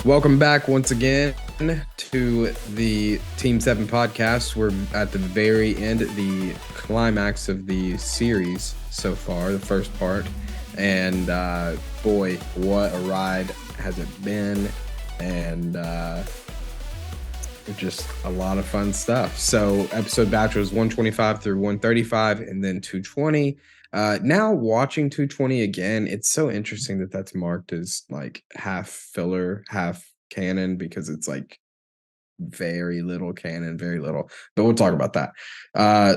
Welcome back once again to the Team 7 podcast. We're at the very end, the climax of the series so far, the first part. And boy, what a ride has it been. And just a lot of fun stuff. So episode batch was 125 through 135 and then 220. Now watching 220 again, it's so interesting that that's marked as like half filler, half canon, because it's like very little canon, very little. But we'll talk about that.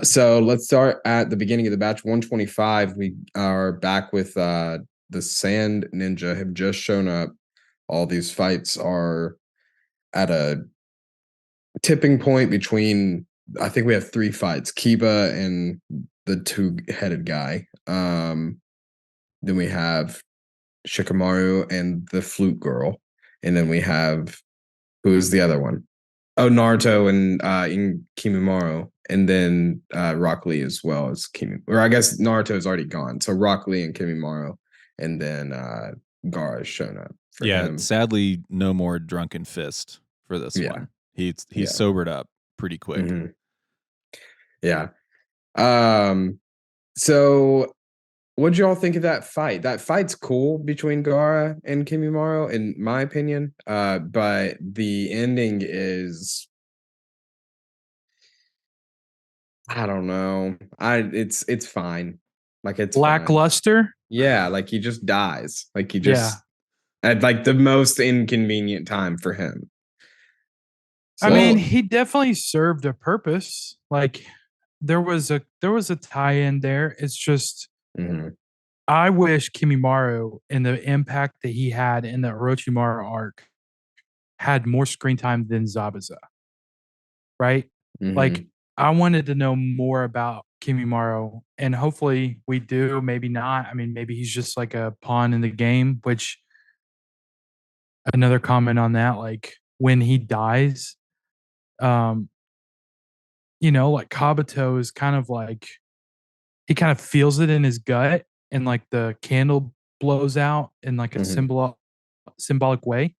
So let's start at the beginning of the batch. 125. We are back with the Sand Ninja have just shown up. All these fights are at a tipping point between, I think we have three fights, Kiba and the two-headed guy. Then we have Shikamaru and the flute girl. And then we have, who's the other one? Oh, Naruto and in Kimimaro. And then Rock Lee as well as Kimi. Or I guess Naruto is already gone. So Rock Lee and Kimimaro. And then Gaara has shown up for him. Sadly, no more Drunken Fist for this one. He's sobered up pretty quick. Mm-hmm. Yeah. So what'd y'all think of that fight? That fight's cool between Gaara and Kimimaro, in my opinion. But the ending is, I don't know. It's fine. Like, it's lackluster. Fine. Yeah, like he just dies. Like he just at like the most inconvenient time for him. So, I mean, he definitely served a purpose. Like there was a tie-in there. It's just I wish Kimimaro and the impact that he had in the Orochimaru arc had more screen time than Zabuza. Right? Like I wanted to know more about Kimimaro, and hopefully we do, maybe not. I mean, maybe he's just like a pawn in the game, which another comment on that, like when he dies, like Kabuto is kind of like, he kind of feels it in his gut, and like the candle blows out in like a symbolic way.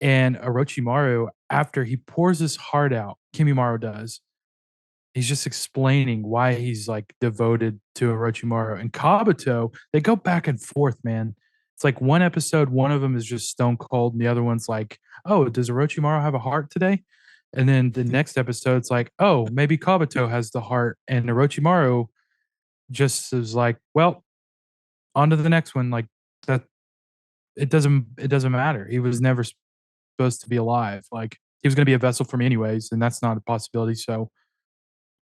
And Orochimaru, after he pours his heart out, Kimimaro does, he's just explaining why he's like devoted to Orochimaru. And Kabuto, they go back and forth, man. It's like one episode, one of them is just stone cold, and the other one's like, oh, does Orochimaru have a heart today? And then the next episode, it's like, oh, maybe Kabuto has the heart. And Orochimaru just is like, well, on to the next one. Like that, it doesn't matter. He was never supposed to be alive. Like he was going to be a vessel for me anyways, and that's not a possibility. So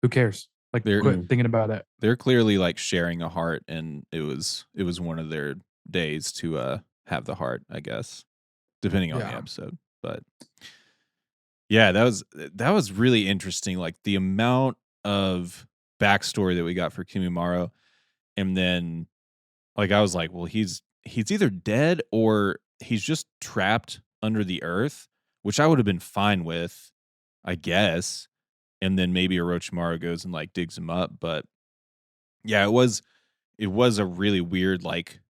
who cares? Like, quit thinking about it. They're clearly like sharing a heart, and it was one of their days to have the heart, I guess, depending on the episode. But yeah, that was really interesting. Like the amount of backstory that we got for Kimimaro, and then like I was like, well, he's either dead or he's just trapped under the earth, which I would have been fine with, I guess. And then maybe Orochimaru goes and like digs him up. But yeah, it was a really weird, like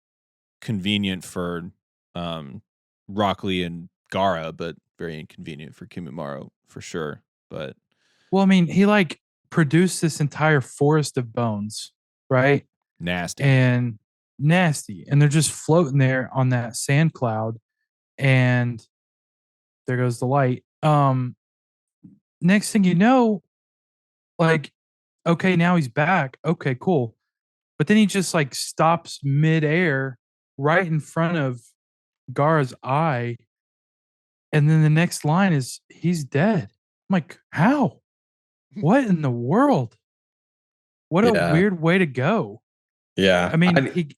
convenient for Rock Lee and Gaara, but very inconvenient for Kimimaro for sure. But well, I mean, he like produced this entire forest of bones, right? Nasty. And they're just floating there on that sand cloud, and there goes the light. Next thing you know, like, okay, now he's back. Okay, cool. But then he just like stops midair right in front of Gaara's eye. And then the next line is, he's dead. I'm like, how? What in the world? What a weird way to go. Yeah. I mean,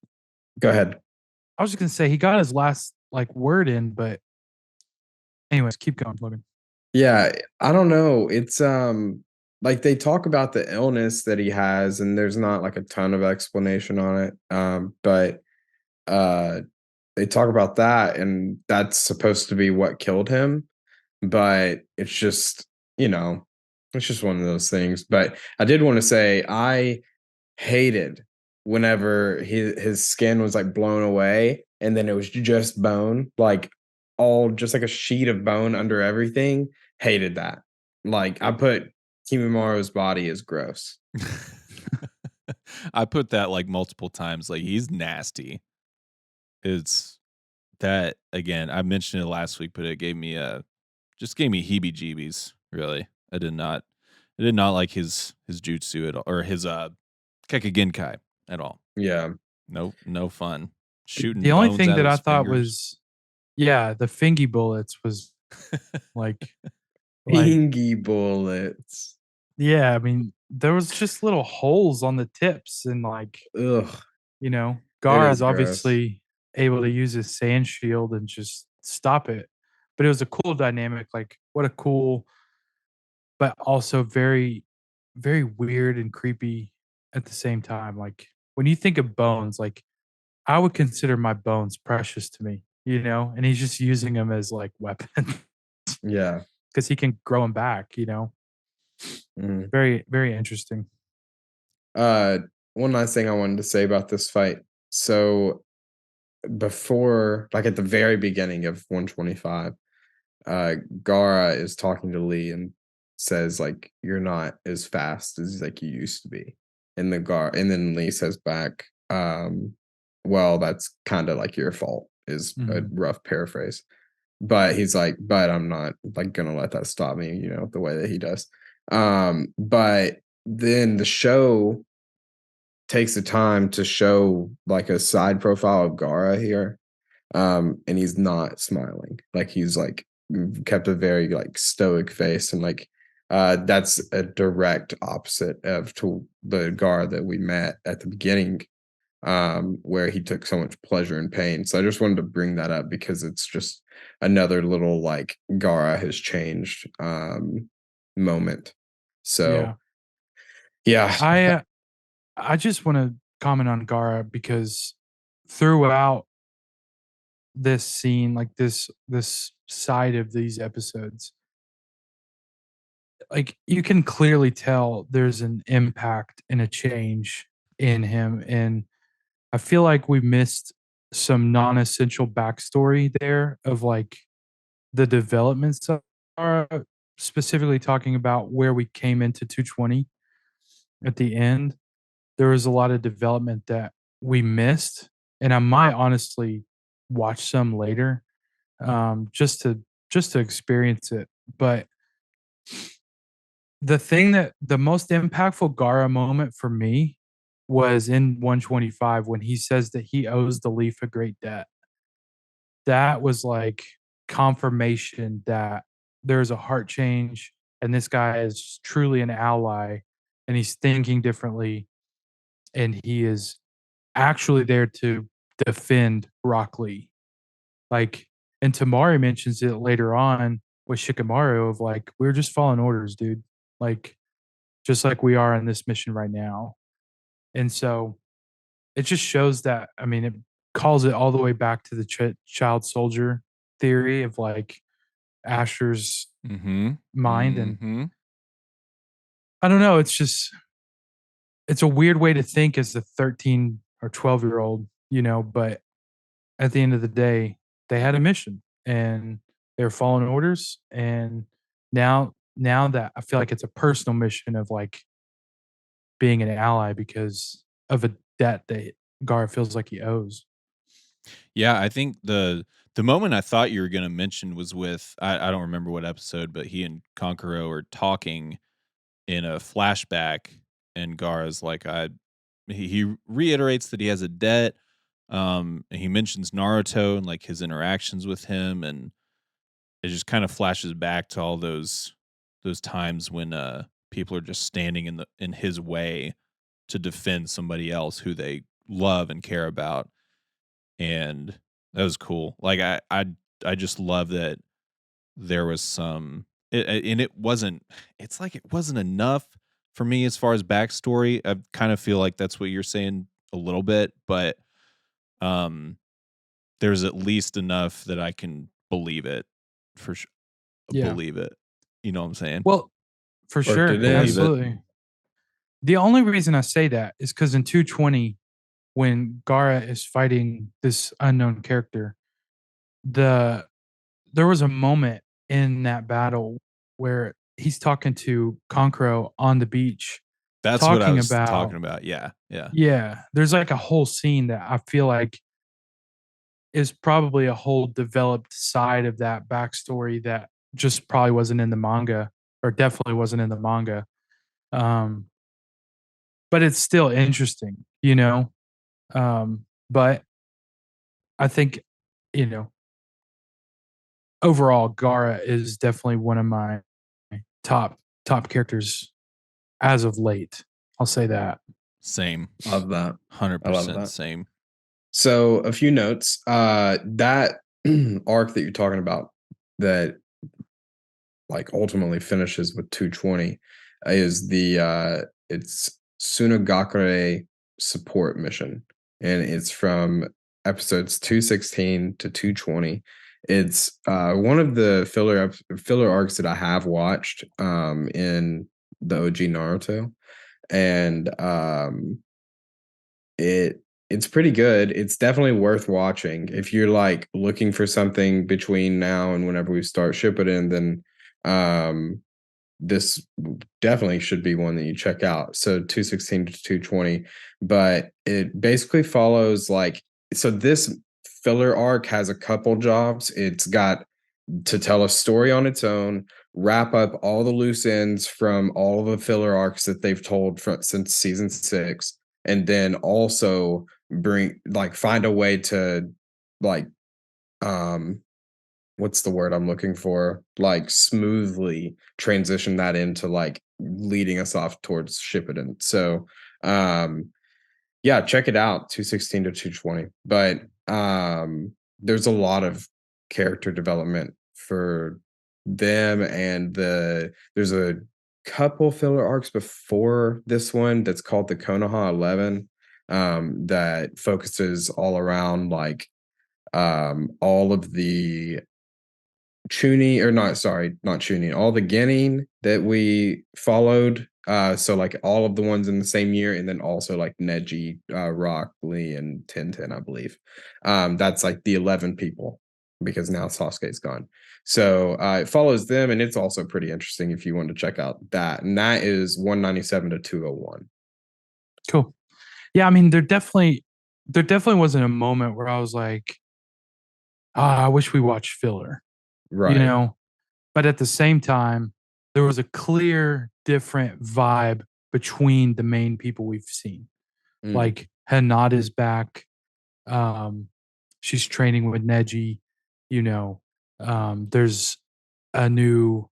go ahead. I was just going to say he got his last like word in, but anyways, keep going, Logan. Yeah, I don't know. It's like they talk about the illness that he has, and there's not like a ton of explanation on it. But they talk about that, and that's supposed to be what killed him. But it's just, it's just one of those things. But I did want to say I hated whenever his skin was like blown away and then it was just bone. Like all just like a sheet of bone under everything. Hated that. Like I put Kimimura's body as gross. I put that like multiple times. Like he's nasty. It's that again. I mentioned it last week, but it gave me just gave me heebie-jeebies. Really, I did not like his jutsu at all, or his Kekigenkai at all. Yeah. No fun. Shooting The only bones thing out that of I his thought fingers. was, yeah, the fingy bullets was like like Pingy bullets. yeah, I mean, there was just little holes on the tips and like, Ugh. It Gar is is gross. obviously able to use his sand shield and just stop it. But it was a cool dynamic. Like, what a cool, but also very, very weird and creepy at the same time. Like, when you think of bones, like, I would consider my bones precious to me, and he's just using them as like weapons Yeah. because he can grow them back, Mhm. Very, very interesting. Uh, one last thing I wanted to say about this fight. So before, like at the very beginning of 125, Gara is talking to Lee and says like, "You're not as fast as like you used to be." And then Lee says back, "Well, that's kind of like your fault." Is a Mhm. rough paraphrase, but he's like, "But I'm not like gonna let that stop me," the way that he does. But then the show takes the time to show like a side profile of Gara here, and he's not smiling. Like he's like kept a very like stoic face, and like that's a direct opposite of to the Gara that we met at the beginning, where he took so much pleasure in pain. So I just wanted to bring that up because it's just another little like Gara has changed moment. Yeah. So yeah. I I just want to comment on Gara because throughout this scene, like this side of these episodes, like you can clearly tell there's an impact and a change in him. And I feel like we missed some non-essential backstory there of like the developments of Gara, specifically talking about where we came into 220 at the end. There was a lot of development that we missed, and I might honestly watch some later, just to experience it. But the most impactful Gara moment for me was in 125 when he says that he owes the Leaf a great debt. That was like confirmation that there's a heart change and this guy is truly an ally and he's thinking differently and he is actually there to defend Rock Lee. Like, and Tamari mentions it later on with Shikamaru of like, we're just following orders, dude. Like, just like we are in this mission right now. And so it just shows that, I mean, it calls it all the way back to the child soldier theory of like Asher's Mm-hmm. mind. And Mm-hmm. I don't know, it's a weird way to think as a 13 or 12-year old, but at the end of the day, they had a mission and they were following orders. And now that I feel like it's a personal mission of like being an ally because of a debt that Gar feels like he owes. Yeah, I think the moment I thought you were gonna mention was with I don't remember what episode, but he and Konkoro are talking in a flashback, and Gara's like, he reiterates that he has a debt. And he mentions Naruto and like his interactions with him, and it just kind of flashes back to all those times when people are just standing in his way to defend somebody else who they love and care about. And that was cool. Like I just love that there was some and it wasn't it's like it wasn't enough for me as far as backstory. I kind of feel like that's what you're saying a little bit, but um there's at least enough that I can believe it for sure. Yeah. Believe it. You know what I'm saying? Well, for Worked sure. it Believe in. it. Absolutely. The only reason I say that is because in 220, when Gara is fighting this unknown character, the there was a moment in that battle where he's talking to Kankuro on the beach, That's what I talking was talking about about. Yeah. yeah, there's like a whole scene that I feel like is probably a whole developed side of that backstory that just probably wasn't in the manga or definitely wasn't in the manga. Um, but it's still interesting, you know. But I think, you know, overall, Gara is definitely one of my top top characters as of late. I'll say that. Same. Love that. I love 100% that. same. So a few notes. That arc that you're talking about that like ultimately finishes with 220 is the it's Sunagakure support mission, and it's from episodes 216 to 220. It's one of the filler arcs that I have watched in the OG Naruto, and it's pretty good. It's definitely worth watching. If you're like looking for something between now and whenever we start Shippuden, then um this definitely should be one that you check out. So 216 to 220, but it basically follows like so this filler arc has a couple jobs. It's got to tell a story on its own, wrap up all the loose ends from all of the filler arcs that they've told since season 6, and then also bring like find a way to like um what's the word I'm looking for? Like smoothly transition that into like leading us off towards Shippuden. So yeah, check it out, 216 to 220. But there's a lot of character development for them, and there's a couple filler arcs before this one that's called the Konoha 11 that focuses all around like all of the tuning or not sorry not tuning all the Genin that we followed, so like all of the ones in the same year, and then also like Neji, Rock Lee, and Tintin, I believe. That's like the 11 people because now Sasuke's gone, so it follows them, and it's also pretty interesting if you want to check out that, and that is 197 to 201. Cool. Yeah, I mean, there definitely wasn't a moment where I was like, I wish we watched filler, you Right. know. But at the same time, there was a clear different vibe between the main people we've seen. Mm. Like Hanada's back. Um, she's training with Neji. You know, there's a new,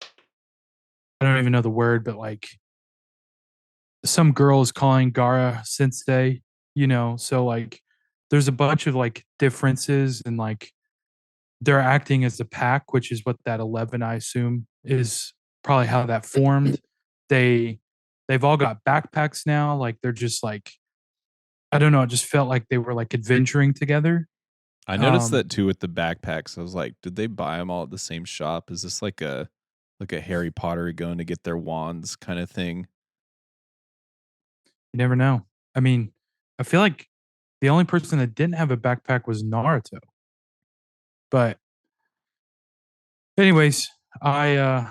I don't even know the word, but like some girl is calling Gara Sensei, you know, so like there's a bunch of like differences and like they're acting as a pack, which is what that 11 I assume is probably how that formed. They they've all got backpacks now, like they're just like I don't know, it just felt like they were like adventuring together. I noticed Um that too with the backpacks. I was like, did they buy them all at the same shop? Is this like a Harry Potter going to get their wands kind of thing? you never know. I mean, I feel like the only person that didn't have a backpack was Naruto. But anyways, I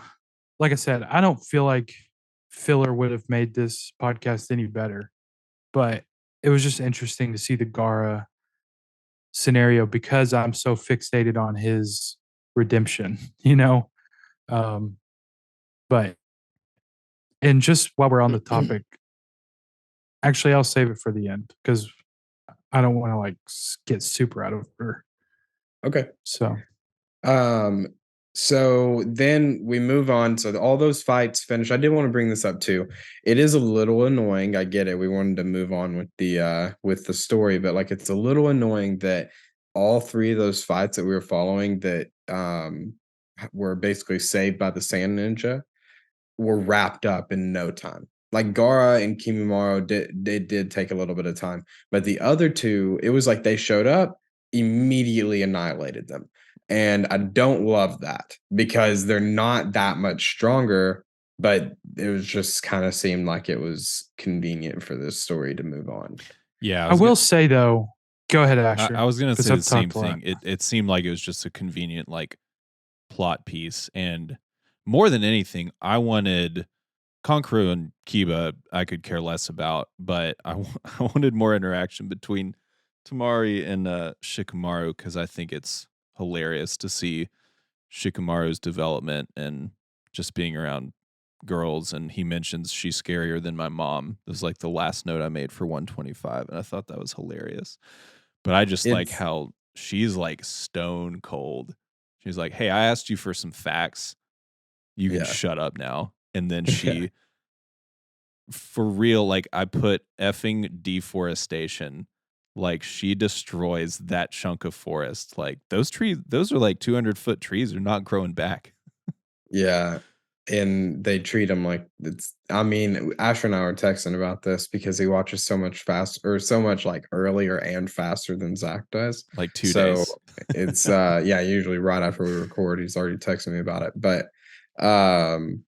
like I said, I don't feel like filler would have made this podcast any better, but it was just interesting to see the Gara scenario because I'm so fixated on his redemption, you know. Um, but and just while we're on the topic, actually, I'll save it for the end because I don't want to like get super out of order. Okay. So Um, so then we move on. So all those fights finish. I did want to bring this up too. It is a little annoying. I get it. We wanted to move on with the story, but like it's a little annoying that all three of those fights that we were following that were basically saved by the Sand Ninja were wrapped up in no time. Like Gara and Kimimaro did take a little bit of time, but the other two, it was like they showed up, immediately annihilated them. And I don't love that because they're not that much stronger, but it was just kind of seemed like it was convenient for this story to move on. Yeah, I will say though, go ahead, I Asher, was gonna because say the I've same talked a lot. thing. It seemed like it was just a convenient like plot piece. And more than anything, I wanted Kankuro and Kiba, I could care less about, but I wanted more interaction between Tamari and Shikamaru, because I think it's hilarious to see Shikamaru's development and just being around girls. And he mentions she's scarier than my mom. It was like the last note I made for 125, and I thought that was hilarious. But I just like It's how she's like stone cold. She's like, "Hey, I asked you for some facts. You can yeah. shut up now." And then she, for real, like I put effing deforestation. Like she destroys that chunk of forest. Like those trees, those are like 200-foot trees. They're not growing back. Yeah, and they treat him like it's I mean, Asher and I were texting about this because he watches so much fast or so much, like, earlier and faster than Zach does. Like 2 So, days. it's, yeah, usually right after we record, he's already texting me about it, but, um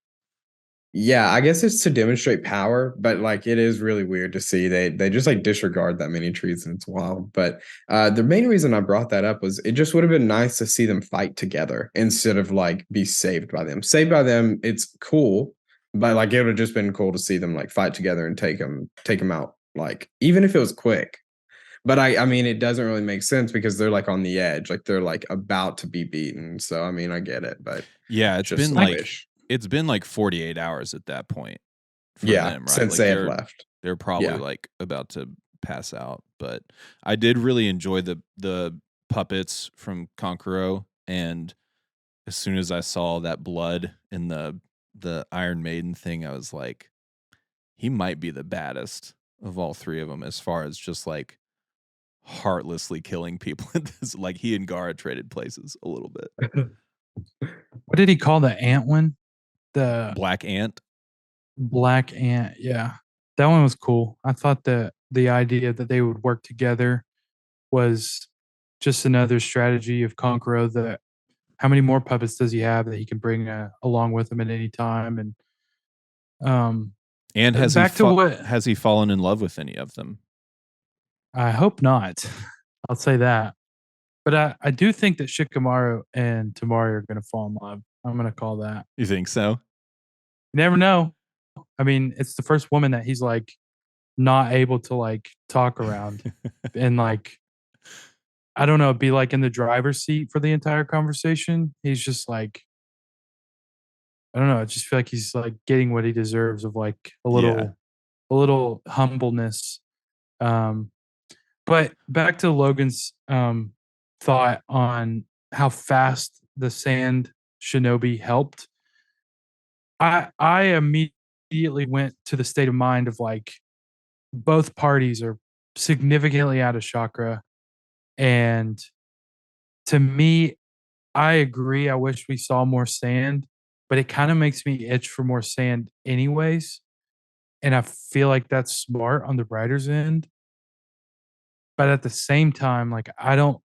yeah, I guess it's to demonstrate power, but, like, it is really weird to see they just, like, disregard that many trees, and it's wild, but, the main reason I brought that up was it just would've been nice to see them fight together instead of, like, be saved by them. Saved by them, it's cool, but, like, it would've just been cool to see them, like, fight together and take them out, like, even if it was quick. But I mean, it doesn't really make sense because they're, like, on the edge, like, they're, like, about to be beaten, so, I mean, I get it, but Yeah, just a wish. it's been like 48 hours at that point for Yeah, them, right? since Like they have left. they're probably Yeah. like about to pass out. But I did really enjoy the puppets from Kankuro, and as soon as I saw that blood in the Iron Maiden thing, I was like, he might be the baddest of all three of them as far as just like heartlessly killing people. Like he and Gara traded places a little bit. What did he call the ant one? The Black Ant. black ant. Yeah. That one was cool. I thought that the idea that they would work together was just another strategy of Conqueror. That how many more puppets does he have that he can bring along with him at any time? And um, And back to what has he fallen in love with any of them? I hope not. I'll say that. But I do think that Shikamaru and Tamari are going to fall in love. I'm going to call that. You think so? You never know. I mean, it's the first woman that he's like not able to like talk around and like I don't know, be like in the driver's seat for the entire conversation. He's just like I don't know. I just feel like he's like getting what he deserves of like Yeah. a little humbleness. Um, but back to Logan's thought on how fast the sand shinobi helped. I immediately went to the state of mind of like both parties are significantly out of chakra. And to me, I agree. I wish we saw more sand, but it kind of makes me itch for more sand anyways. And I feel like that's smart on the writer's end. But at the same time, like I don't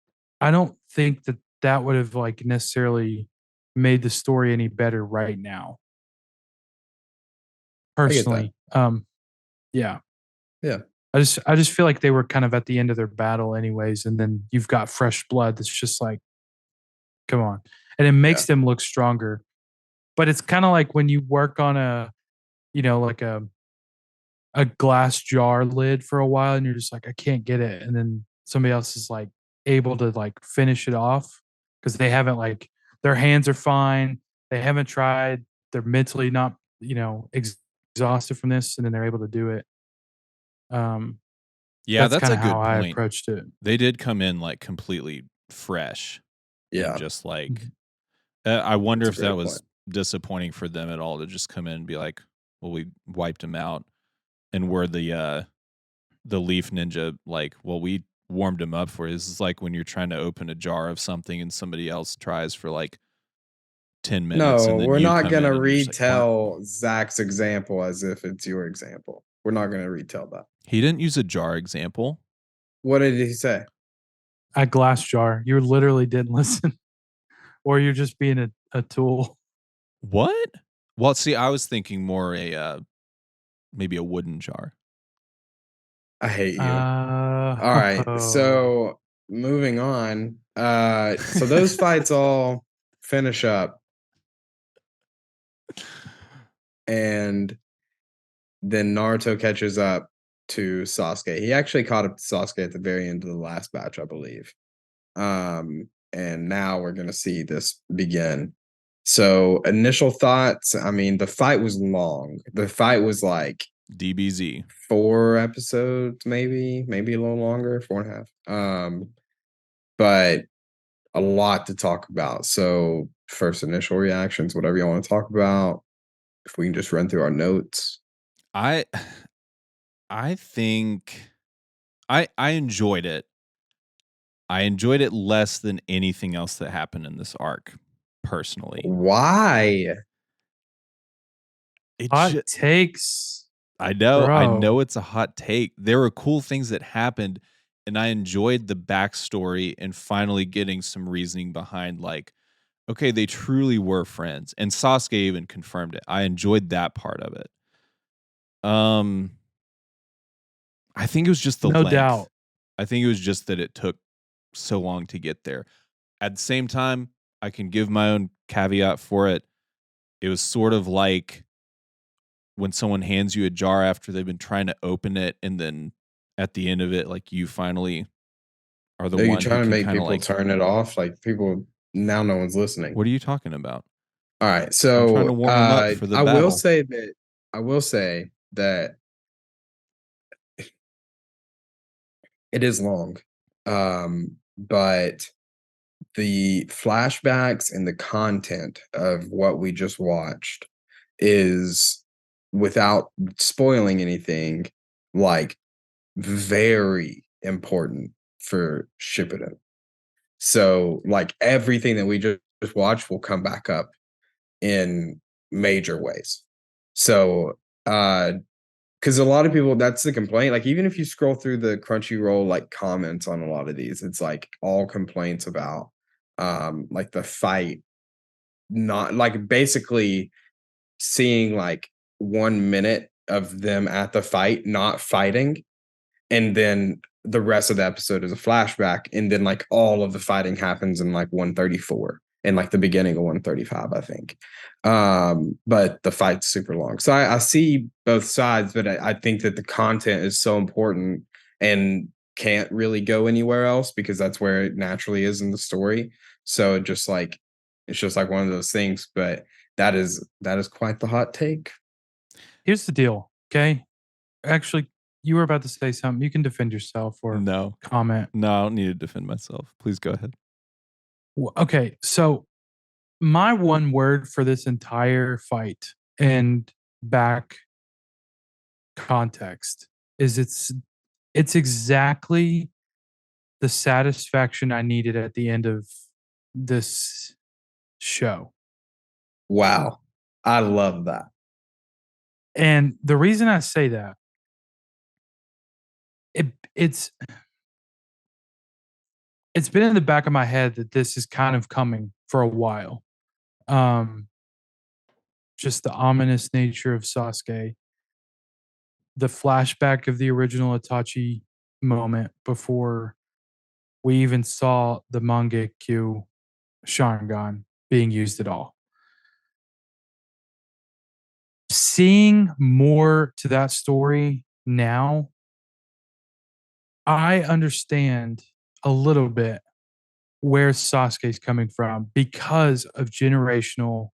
think that that would have like necessarily made the story any better right now. I get that. Personally, yeah. Yeah. I just feel like they were kind of at the end of their battle anyways, and then you've got fresh blood that's just like, come on. And it Yeah. makes them look stronger. But it's kind of like when you work on like a glass jar lid for a while and you're just like, I can't get it. And then somebody else is like able to like finish it off because they haven't like their hands are fine. They haven't tried. They're mentally not, exhausted from this, and then they're able to do it. Um, Yeah, that's that's kind a of how good I point. approached it. They did come in like completely fresh and Yeah. just like Mhm. I wonder That's a if that great point. was disappointing for them at all to just come in and be like, "Well, we wiped him out," and we're the Leaf Ninja like, "Well, we warmed him up for you." This is like when you're trying to open a jar of something and somebody else tries for like 10 minutes and No, then we're you not come in gonna and you're just like, "What?" retell Zach's example as if it's your example. We're not gonna retell that. He didn't use a jar example. What did he say? At glass jar, you literally didn't listen, or you're just being a tool. What? Well, see, I was thinking more maybe a wooden jar. I hate you. All right. Uh, So moving on. So those fights all finish up, and then Naruto catches up to Sasuke. He actually caught up to Sasuke at the very end of the last batch, I believe. And now we're gonna see this begin. So initial thoughts, I mean, the fight was long. The fight was like DBZ. 4 episodes, maybe a little longer, 4.5. But a lot to talk about. So first initial reactions, whatever you want to talk about. If we can just run through our notes. I think I enjoyed it. I enjoyed it less than anything else that happened in this arc, personally. Why? Hot takes. I know Bro. it's a hot take. There were cool things that happened, and I enjoyed the backstory and finally getting some reasoning behind, like, okay, they truly were friends. And Sasuke even confirmed it. I enjoyed that part of it. I think it was just the No length. doubt. I think it was just that it took so long to get there. At the same time, I can give my own caveat for it. It was sort of like when someone hands you a jar after they've been trying to open it, and then at the end of it, like, you finally are the Are you one who trying to can make kind of people like, turn it off? Like people now, no one's listening. what are you talking about? All right, I'm trying to so warm them up for the I will battle. say that it is long, but the flashbacks and the content of what we just watched is, without spoiling anything, like very important for Shippuden. So like everything that we just watched will come back up in major ways. So because a lot of people, that's the complaint. Like even if you scroll through the Crunchyroll like comments on a lot of these, it's like all complaints about like the fight, not like basically seeing like 1 minute of them at the fight not fighting, and then the rest of the episode is a flashback, and then like all of the fighting happens in like 134 and like the beginning of 135, I think. But the fight's super long, so I see both sides, but I think that the content is so important and can't really go anywhere else because that's where it naturally is in the story. So it's just like one of those things. But that is quite the hot take. Here's the deal. Okay. Actually, you were about to say something. You can defend yourself or No, comment. no, I don't need to defend myself. Please go ahead. Okay. So, my one word for this entire fight and back context is it's exactly the satisfaction I needed at the end of this show. Wow, I love that. And the reason I say that, it it's it's been in the back of my head that this is kind of coming for a while. Um, just the ominous nature of Sasuke, the flashback of the original Itachi moment before we even saw the Mangekyo Sharingan being used at all. Seeing more to that story now, I understand a little bit where Sasuke's coming from because of generational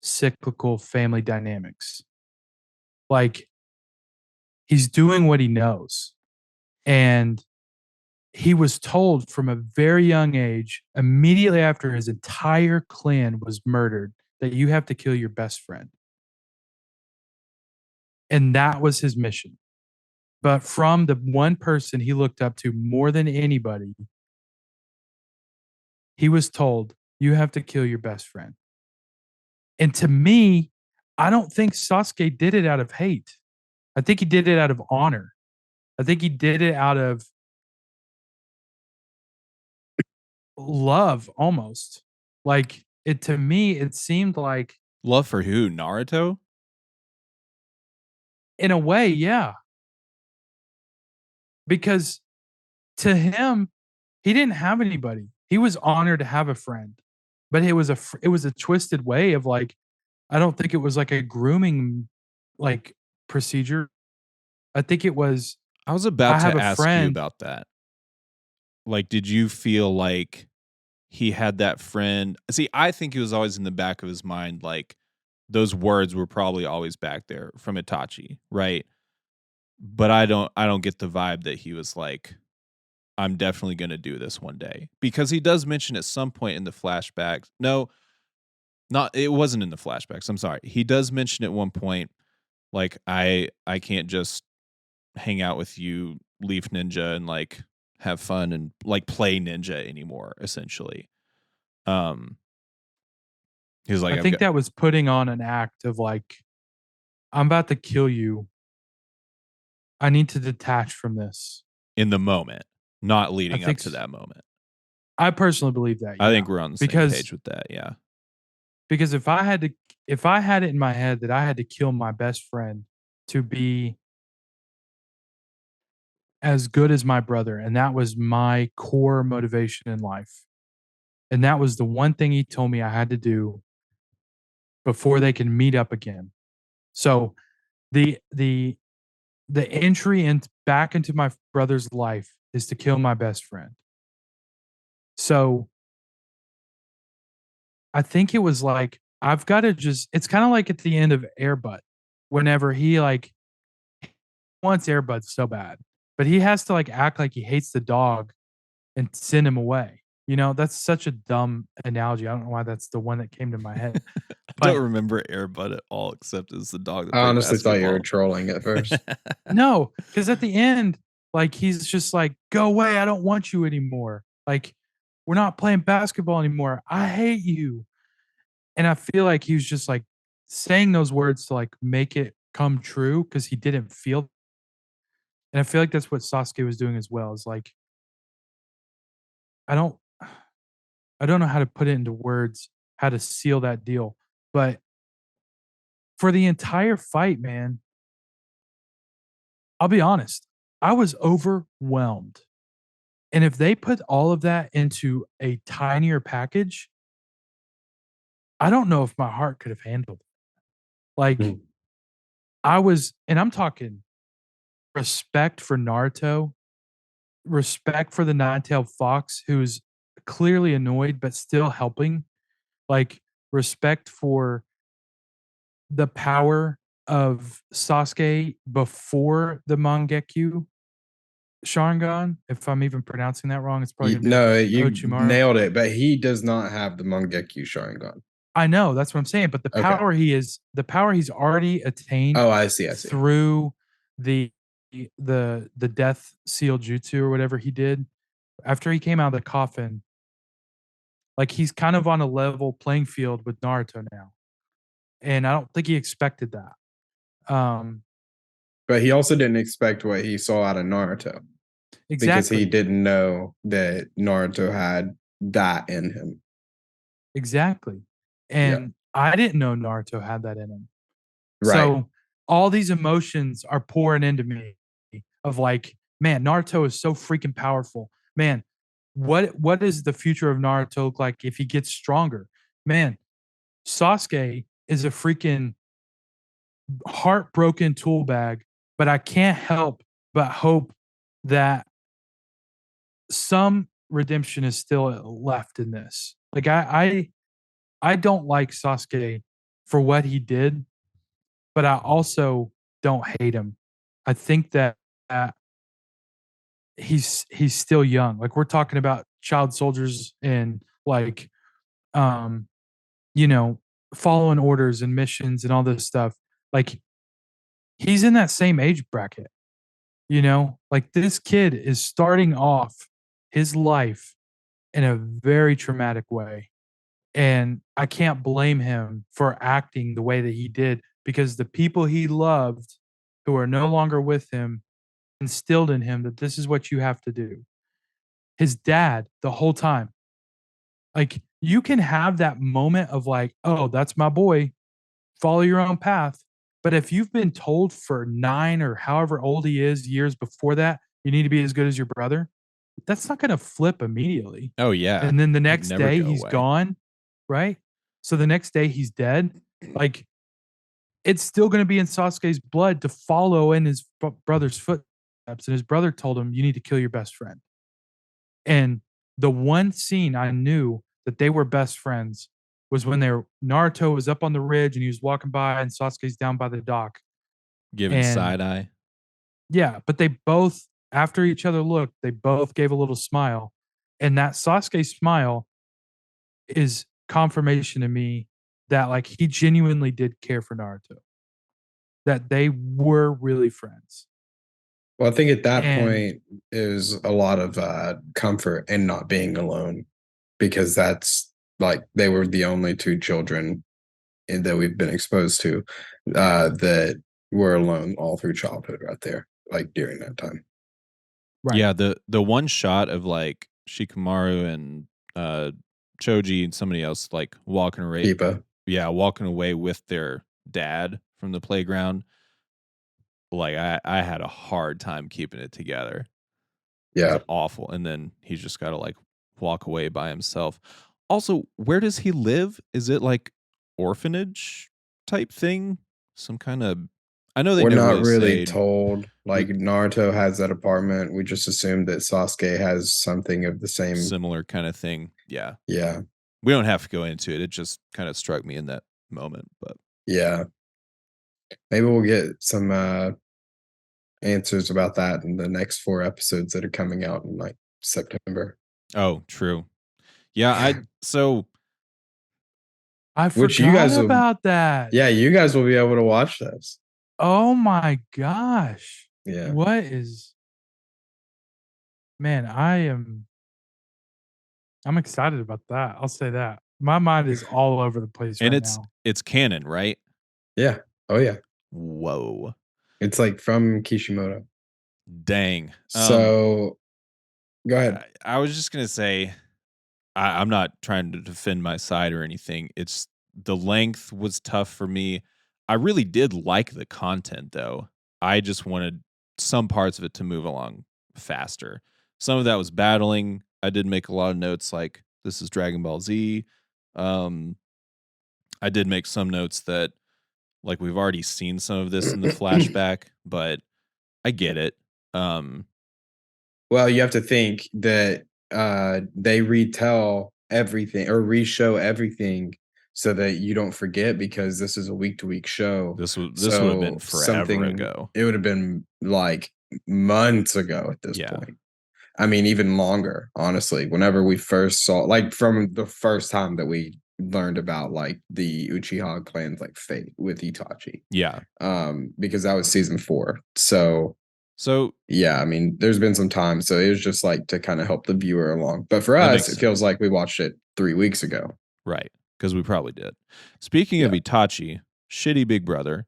cyclical family dynamics. Like he's doing what he knows. And he was told from a very young age, immediately after his entire clan was murdered, that you have to kill your best friend. And that was his mission. But from the one person he looked up to more than anybody, he was told, you have to kill your best friend. And to me, I don't think Sasuke did it out of hate. I think he did it out of honor. I think he did it out of love almost. Like it to me, it seemed like Love for who? Naruto? in a way, yeah. Because to him, he didn't have anybody. He was honored to have a friend. but it was a twisted way of like, I don't think it was like a grooming like procedure. I think it was, I was I about have to a ask you friend. about that. Like, did you feel like he had that friend? See, I think he was always in the back of his mind, like those words were probably always back there from Itachi, right? But I don't get the vibe that he was like, I'm definitely going to do this one day, because he does mention at some point in the flashbacks. No, not it wasn't in the flashbacks. I'm sorry. He does mention at one point, like, I can't just hang out with you, Leaf Ninja, and like have fun and like play ninja anymore. Essentially, um, he was like, I I've think got that was putting on an act of like, I'm about to kill you. I need to detach from this. in the moment, not I leading up think to that moment. I personally believe that, I yeah. think we're on the same Because page with that. Yeah, because if I had it in my head that I had to kill my best friend to be as good as my brother, and that was my core motivation in life. And that was the one thing he told me I had to do before they can meet up again. So the the the entry in back into my brother's life is to kill my best friend. So I think it was like I've got to just it's kind of like at the end of Airbud whenever he like wants Airbud so bad, but he has to like act like he hates the dog and send him away. You know, that's such a dumb analogy. I don't know why that's the one that came to my head. I don't But remember Airbud at all, except as the dog that I played honestly thought you were basketball. trolling at first. no, because at the end, like he's just like, go away. I don't want you anymore. Like, we're not playing basketball anymore. I hate you. And I feel like he was just like saying those words to like make it come true because he didn't feel. And I feel like that's what Sasuke was doing as well. Is like, I don't I don't know how to put it into words, how to seal that deal. But for the entire fight, man, I'll be honest, I was overwhelmed. And if they put all of that into a tinier package, I don't know if my heart could have handled it. Like, Mm. and I'm talking respect for Naruto, respect for the nine-tailed fox who's clearly annoyed but still helping, like respect for the power of Sasuke before the Mangekyo Sharingan. If I'm even pronouncing that wrong, it's probably gonna be like No, you Ochimaru. nailed it, but he does not have the Mangekyo Sharingan. I know that's what I'm saying, but Okay. the power he's already attained Oh, I see. I see. through the the death seal jutsu or whatever he did after he came out of the coffin, like he's kind of on a level playing field with Naruto now. And I don't think he expected that. But he also didn't expect what he saw out of Naruto because he Exactly. didn't know that Naruto had that in him. Exactly. Yeah. And I didn't know Naruto had that in him. Right. So all these emotions are pouring into me of like, man, Naruto is so freaking powerful. Man, what does the future of Naruto look like if he gets stronger? Man, Sasuke is a freaking heartbroken tool bag, but I can't help but hope that some redemption is still left in this. Like I don't like Sasuke for what he did, but I also don't hate him. I think that uh, he's still young. Like we're talking about child soldiers and like um you know following orders and missions and all this stuff. Like he's in that same age bracket. Like this kid is starting off his life in a very traumatic way. And I can't blame him for acting the way that he did because the people he loved who are no longer with him instilled in him that this is what you have to do. His dad, the whole time, like you can have that moment of like, oh, that's my boy, follow your own path. But if you've been told for 9 or however old he is years before that, you need to be as good as your brother, that's not going to flip immediately. Oh yeah, And then the it'd next never day go he's away. gone. right? So the next day he's dead. Like it's still going to be in Sasuke's blood to follow in his brother's footsteps. And his brother told him, "You need to kill your best friend." And the one scene I knew that they were best friends was when Naruto was up on the ridge and he was walking by, and Sasuke's down by the dock. Giving And side eye. yeah, but they both, after each other looked, they both gave a little smile. And that Sasuke smile is confirmation to me that like he genuinely did care for Naruto, that they were really friends. Well, I think at that And point is a lot of comfort in not being alone, because that's like they were the only two children that we've been exposed to that were alone all through childhood, right there, like during that time. right. Yeah, the one shot of like Shikamaru and uh Choji and somebody else like walking away, Kiba. yeah, walking away with their dad from the playground. Like I had a hard time keeping it together. It was Yeah. awful. And then he's just got to like walk away by himself. Also, where does he live? Is it like orphanage type thing? Some kind of, I know they We're never not really really say. told. Like We Naruto has that apartment. We just assumed that Sasuke has something of the same. similar kind of thing. Yeah. Yeah. We don't have to go into it. It just kind of struck me in that moment. But Yeah. Maybe we'll get some answers about that in the next 4 episodes that are coming out in like September. oh, true. Yeah, so I Which you forgot guys will, about that. yeah, you guys will be able to watch those. Oh my gosh. Yeah. What is, man, I'm excited about that. I'll say that. My mind is all over the place and right now. it's canon, right? Yeah. Oh yeah. Whoa. It's like from Kishimoto. Dang. So go ahead. I was just gonna say I'm not trying to defend my side or anything. It's the length was tough for me. I really did like the content though. I just wanted some parts of it to move along faster. Some of that was battling. I did make a lot of notes like this is Dragon Ball Z. Um, I did make some notes that like we've already seen some of this in the flashback, but I get it. Um, Well, you have to think that they retell everything or re-show everything so that you don't forget, because this is a week-to-week show. this would have been So forever something, ago. it would have been like months ago at this Yeah. point. I mean, even longer, honestly. Whenever we first saw, like, from the first time that we learned about like the Uchiha clan's like fate with Itachi, Yeah. because that was season 4. So Yeah, I mean, there's been some time, so it was just like to kind of help the viewer along. But for that us, makes it feels sense. like we watched it 3 weeks ago. Right. Because we probably did. Speaking of Yeah. Itachi, shitty big brother,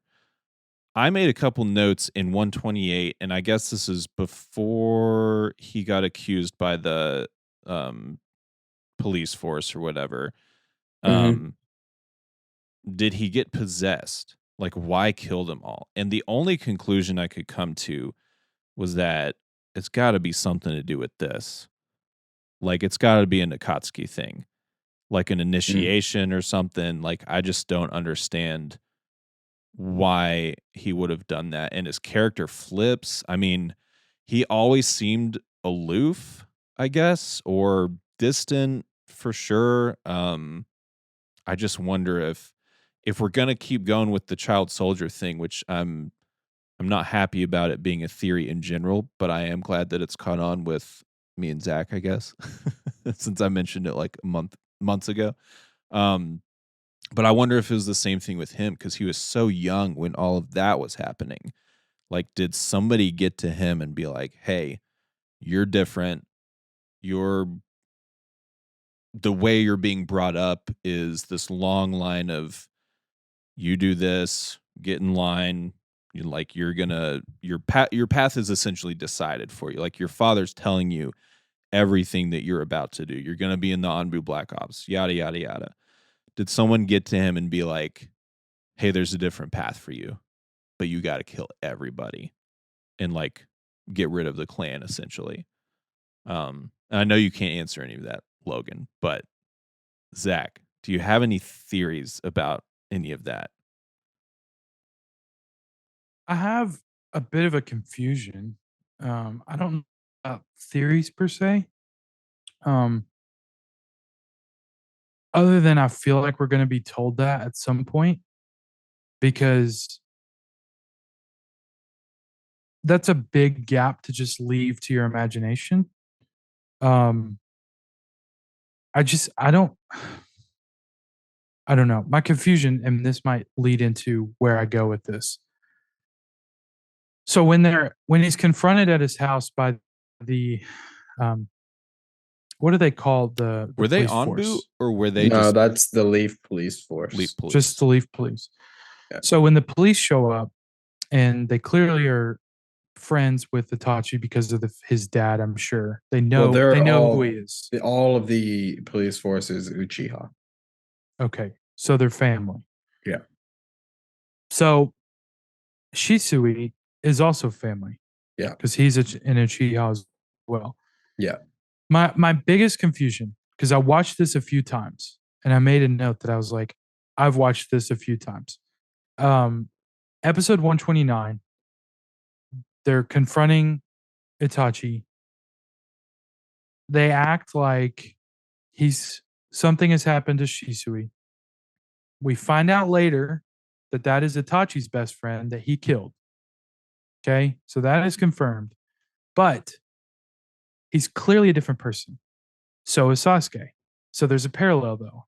I made a couple notes in 128, and I guess this is before he got accused by the um, police force or whatever. Mhm. Um, did he get possessed? Like, why kill them all? And the only conclusion I could come to was that it's got to be something to do with this. Like, it's got to be a Nakatsuki thing, like an Mm. initiation or something. Like, I just don't understand why he would have done that. And his character flips. I mean, he always seemed aloof, I guess, or distant for sure. I just wonder if we're gonna keep going with the child soldier thing, which I'm not happy about it being a theory in general, but I am glad that it's caught on with me and Zach, I guess, since I mentioned it like months ago. Um, but I wonder if it was the same thing with him because he was so young when all of that was happening. Like, did somebody get to him and be like, "Hey, you're different. You're the way you're being brought up is this long line of you do this, get in line. You like you're gonna your path is essentially decided for you. Like your father's telling you everything that you're about to do. You're gonna be in the Anbu Black Ops, yada yada yada." Did someone get to him and be like, "Hey, there's a different path for you, but you got to kill everybody and like get rid of the clan essentially?" And I know you can't answer any of that, Logan, but Zach, Do you have any theories about any of that? I have a bit of a confusion. I don't know about theories per se. Um, other than I feel like we're going to be told that at some point because that's a big gap to just leave to your imagination. Um, I don't know. My confusion, and this might lead into where I go with this. So when he's confronted at his house by the um, what do they call the Were they police on boot force? or were they No, just that's the Leaf Police Leap Force. Just Police? the Leaf Police. Yeah. So when the police show up and they clearly are friends with Itachi because of his dad, I'm sure Well, they they're know who he is. all of the police force is Uchiha. Okay, so they're family. Yeah. So Shisui is also family Yeah. because he's an Uchiha as well. Yeah. My biggest confusion, because I watched this a few times and I made a note that I was like, I've watched this a few times. Um, episode 129, they're confronting Itachi. They act like he's something has happened to Shisui. We find out later that that is Itachi's best friend that he killed. Okay, so that is confirmed. But he's clearly a different person. So is Sasuke. So there's a parallel though.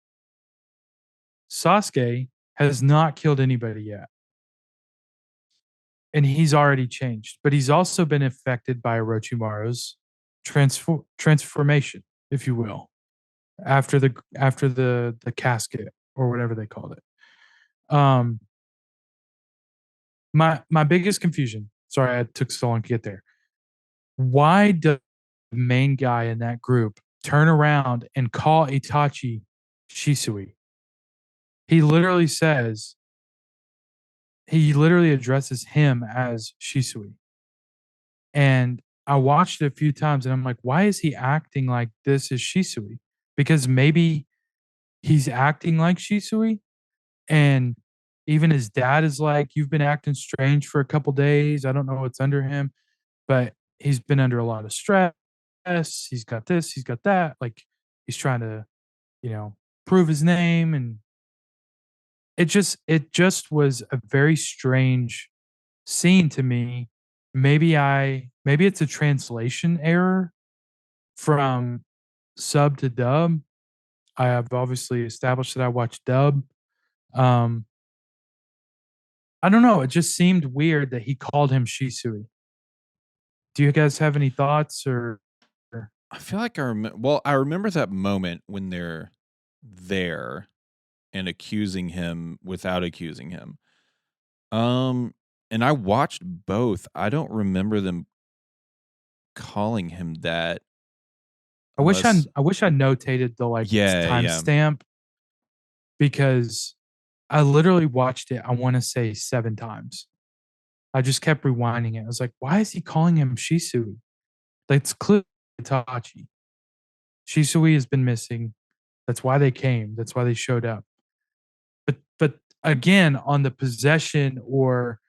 Sasuke has not killed anybody yet. And he's already changed, but he's also been affected by Orochimaru's transformation, if you will, after the casket or whatever they called it. My biggest confusion. Sorry, I took so long to get there. Why does the main guy in that group turn around and call Itachi Shisui? He literally says, he literally addresses him as Shisui. And I watched it a few times and I'm like, why is he acting like this is Shisui? Because maybe he's acting like Shisui. And even his dad is like, you've been acting strange for a couple days. I don't know what's under him, but he's been under a lot of stress. He's got this, he's got that. Like he's trying to, you know, prove his name. And it just was a very strange scene to me. Maybe it's a translation error from sub to dub. I have obviously established that I watch dub. Um, I don't know. It just seemed weird that he called him Shisui. Do you guys have any thoughts or I feel like I remember that moment when they're there and accusing him without accusing him. And I watched both. I don't remember them calling him that unless I wish I notated the like yeah. timestamp because I literally watched it, I want to say 7 times. I just kept rewinding it. I was like, why is he calling him Shisui? That's clearly Itachi. Shisui has been missing. That's why they came. That's why they showed up. But again, on the possession or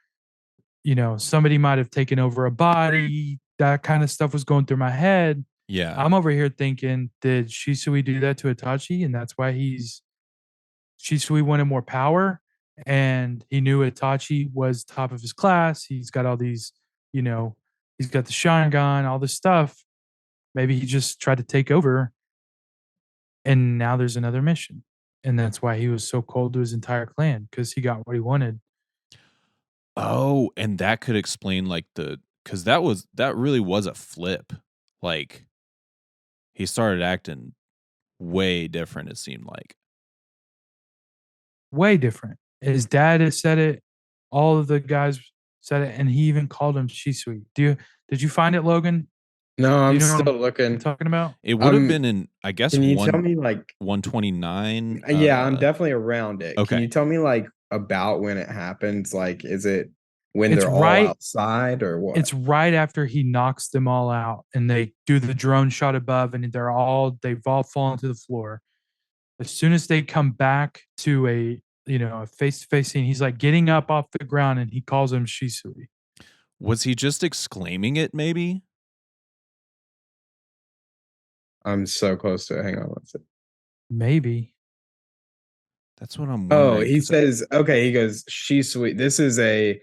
somebody might have taken over a body, that kind of stuff was going through my head. Yeah. I'm over here thinking, did Shisui do that to Itachi? And that's why Shisui wanted more power. And he knew Itachi was top of his class. He's got all these, he's got the Sharingan, all this stuff. Maybe he just tried to take over. And now there's another mission. And that's why he was so cold to his entire clan because he got what he wanted. Oh, and that could explain like because that really was a flip. Like he started acting way different, it seemed like. Way different. His dad has said it. All of the guys said it, and he even called him Shisui. Did you find it, Logan? No, Do I'm you know what still I'm looking. talking about? It would have been in, I guess, Can you tell me like 129. yeah, I'm definitely around it. Can Okay. you tell me like about when it happens? Like, is it when It's they're all right. outside or what? It's right after he knocks them all out, and they do the drone shot above, and they've all fallen to the floor. As soon as they come back to a face-to-face scene, he's like getting up off the ground and he calls him Shisui. Was he just exclaiming it, maybe? I'm so close to it. Hang on, let's see. Maybe. That's what I'm Oh, wondering. he says, okay, he goes, she's sweet. This is a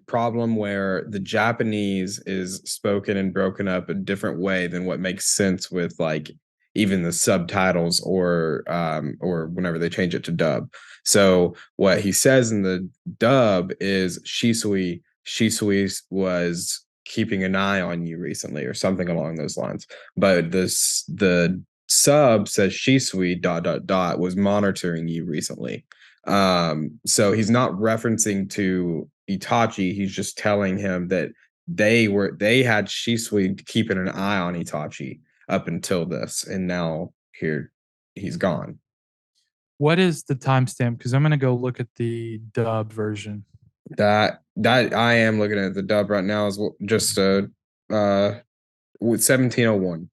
problem where the Japanese is spoken and broken up a different way than what makes sense with like even the subtitles or whenever they change it to dub. So what he says in the dub is Shisui was keeping an eye on you recently or something along those lines. But the sub says Shisui was monitoring you recently. So he's not referencing to Itachi. He's just telling him that they had Shisui keeping an eye on Itachi up until this, and now here he's gone. What is the timestamp? Because I'm gonna go look at the dub version. That I am looking at the dub right now is just with 1701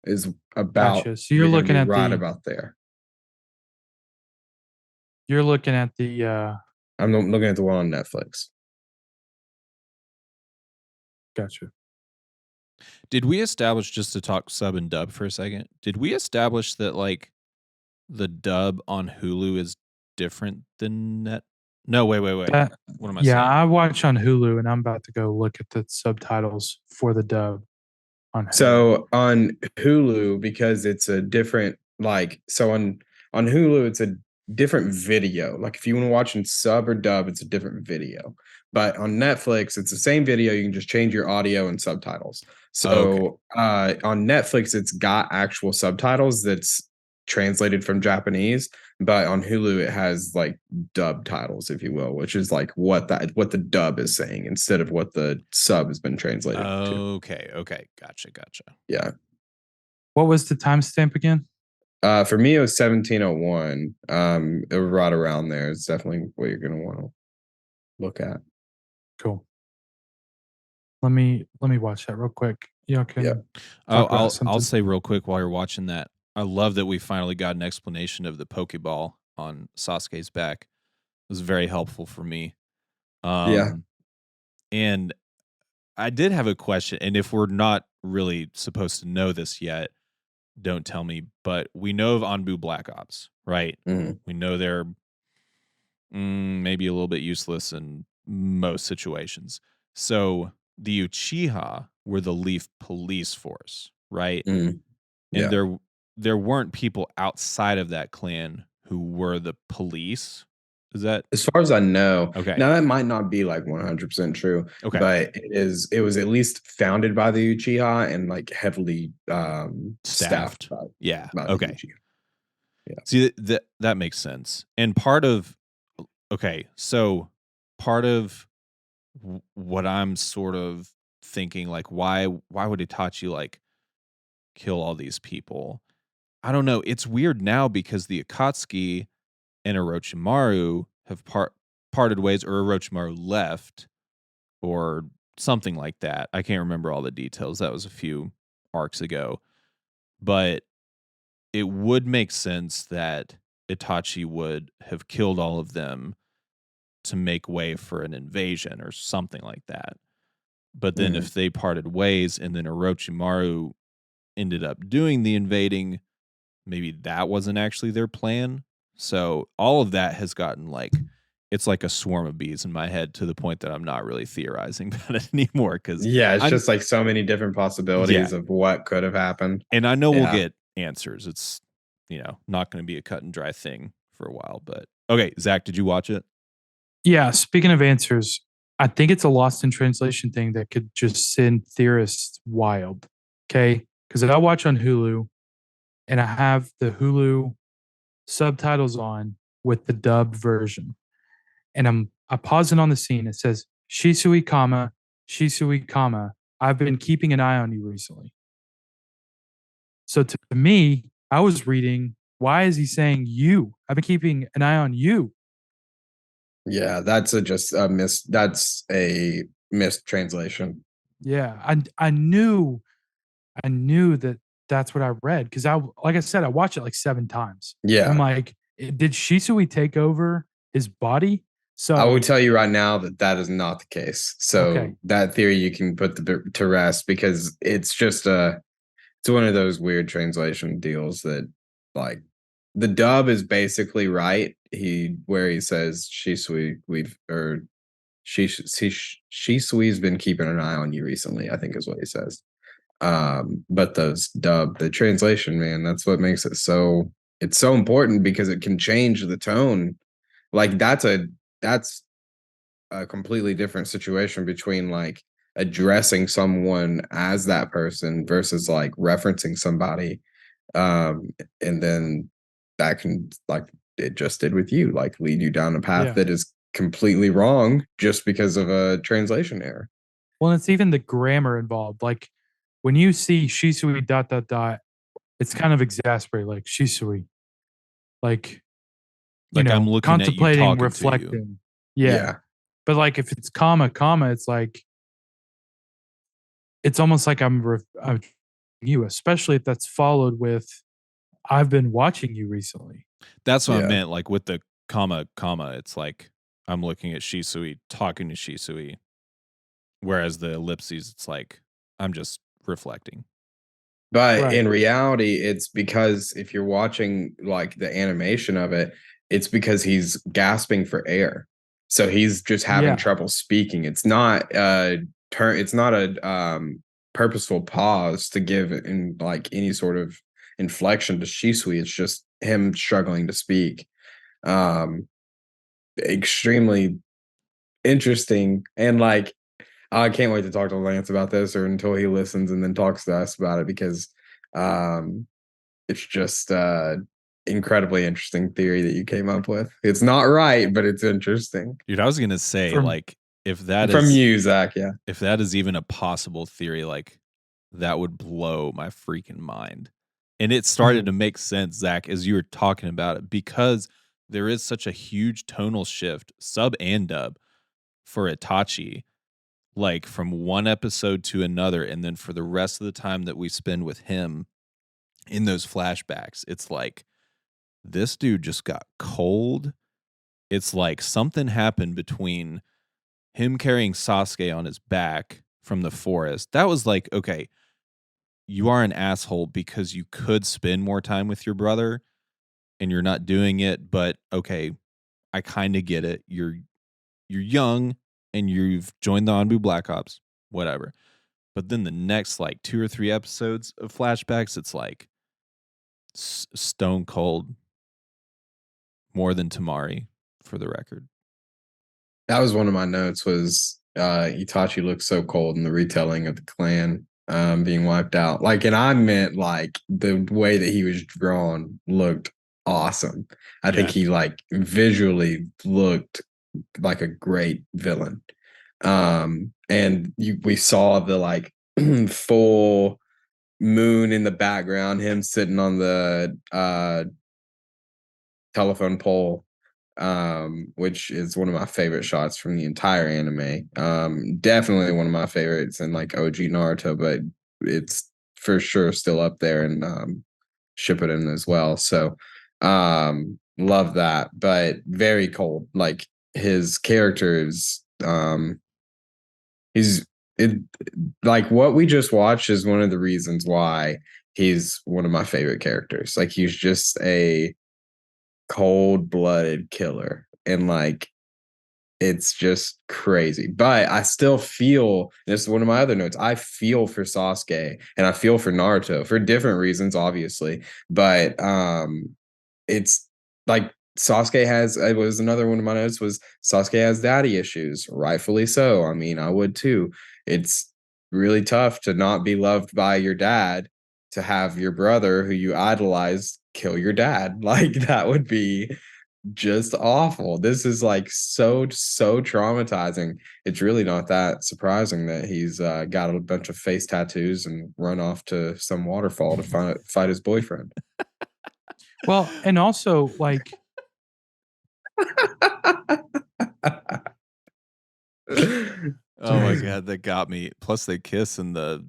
is about Gotcha. So you're gonna be right about there. you're looking at the I'm looking at the one on Netflix. gotcha. Did we establish, just to talk sub and dub for a second? Did we establish that like the dub on Hulu is different than net? No, wait. What am I saying? Yeah, I watch on Hulu, and I'm about to go look at the subtitles for the dub on Hulu. So on Hulu, because it's a different on Hulu, it's a different video. Like if you want to watch in sub or dub, it's a different video. But on Netflix, it's the same video. You can just change your audio and subtitles. So on Netflix, it's got actual subtitles that's translated from Japanese, but on Hulu it has like dub titles, if you will, which is like what the dub is saying instead of what the sub has been translated to. Okay. Gotcha. Yeah. What was the timestamp again? For me it was 1701. It was right around there. It's definitely what you're gonna want to look at. Cool. Let me watch that real quick. Yeah, I'll say real quick while you're watching that. I love that we finally got an explanation of the Pokeball on Sasuke's back. It was very helpful for me. And I did have a question, and if we're not really supposed to know this yet, don't tell me, but we know of Anbu Black Ops, right? Mm-hmm. We know they're maybe a little bit useless in most situations. So the Uchiha were the Leaf police force, right? Mm-hmm. Yeah. And there weren't people outside of that clan who were the police. Is that, as far as I know? Okay. Now that might not be like 100% true. Okay. But it was at least founded by the Uchiha and like heavily staffed by the Uchiha. Yeah. See, that makes sense. And part of what I'm sort of thinking, like, why would Itachi like kill all these people? I don't know. It's weird now because the Akatsuki and Orochimaru have parted ways, or Orochimaru left, or something like that. I can't remember all the details. That was a few arcs ago. But it would make sense that Itachi would have killed all of them to make way for an invasion or something like that. But then if they parted ways and then Orochimaru ended up doing the invading, maybe that wasn't actually their plan. So all of that has gotten like, it's like a swarm of bees in my head, to the point that I'm not really theorizing about it anymore. Cause it's just like so many different possibilities of what could have happened. And I know we'll get answers. It's, not going to be a cut and dry thing for a while, but okay. Zach, did you watch it? Yeah. Speaking of answers, I think it's a lost in translation thing that could just send theorists wild. Okay. Because I watch on Hulu and I have the Hulu subtitles on with the dub version. And I'm pausing on the scene. It says, Shisui, I've been keeping an eye on you recently. So to me, I was reading, why is he saying you? I've been keeping an eye on you. Yeah, that's a mistranslation. Yeah, I knew that that's what I read because like I said, I watched it like 7 times. And I'm Yeah. like, did Shisui take over his body? I will So tell you right now that that is not the case. okay, So that theory you can put to rest because it's just it's one of those weird translation deals that like the dub is basically right. Where he says Shisui we've or Shisui's been keeping an eye on you recently, I think is what he says. But the translation, man, that's what makes it so it's so important because it can change the tone. Like that's a completely different situation between like addressing someone as that person versus like referencing somebody. Um, and then that can like it just did with you, like lead you down a path yeah. that is completely wrong just because of a translation error. Well, it's even the grammar involved. Like when you see Shisui dot dot dot, it's kind of exasperating. Like Shisui, like Like I'm looking at you contemplating, talking to you. reflecting. Yeah. Yeah. But like if it's comma, comma, it's like it's almost like I'm you, especially if that's followed with I've been watching you recently. That's what I Yeah. meant. Like with the comma, comma, it's like I'm looking at Shisui, talking to Shisui. Whereas the ellipses, it's like I'm just reflecting. But Right. in reality, it's because if you're watching like the animation of it, it's because he's gasping for air. So he's just having Yeah. trouble speaking. It's not it's not a purposeful pause to give in like any sort of inflection to Shisui. It's just him struggling to speak. Um Extremely interesting and like I can't wait to talk to Lance about this or until he listens and then talks to us about it because um it's just incredibly interesting theory that you came up with. It's not right, but it's interesting. Dude, I was gonna say, From like, if that From is you, Zach, yeah. if that is even a possible theory, like that would blow my freaking mind. And it started to Mhm. make sense, Zach, as you were talking about it, because there is such a huge tonal shift, sub and dub, for Itachi, like from one episode to another, and then for the rest of the time that we spend with him in those flashbacks, it's like this dude just got cold. It's like something happened between him carrying Sasuke on his back from the forest. That was like, okay, you are an asshole because you could spend more time with your brother and you're not doing it, but okay, I kind of get it. You're young and you've joined the Anbu Black Ops, whatever. But then the next like 2 or 3 episodes of flashbacks, it's like stone cold more than Tamari for the record. That was one of my notes was Itachi looks so cold in the retelling of the clan being wiped out. Like, and I meant like the way that he was drawn looked awesome. I think Yeah. he like visually looked like a great villain. And we saw the like full moon in the background, him sitting on the telephone pole, which is one of my favorite shots from the entire anime. Definitely one of my favorites in like OG Naruto, but it's for sure still up there and Shippuden as well. So love that, but very cold. Like his characters, he's it like what we just watched is one of the reasons why he's one of my favorite characters. Like he's just a cold-blooded killer and like it's just crazy. But I still feel this is one of my other notes. I feel for Sasuke and I feel for Naruto for different reasons, obviously. But it's like Sasuke has it was another one of my notes was Sasuke has daddy issues, rightfully so. I mean, I would too. It's really tough to not be loved by your dad, to have your brother who you idolize kill your dad. Like that would be just awful. This is like so traumatizing. It's really not that surprising that he's got a bunch of face tattoos and run off to some waterfall to fight his boyfriend. Well, and also like Oh my sorry. god, that got me. Plus they kiss in the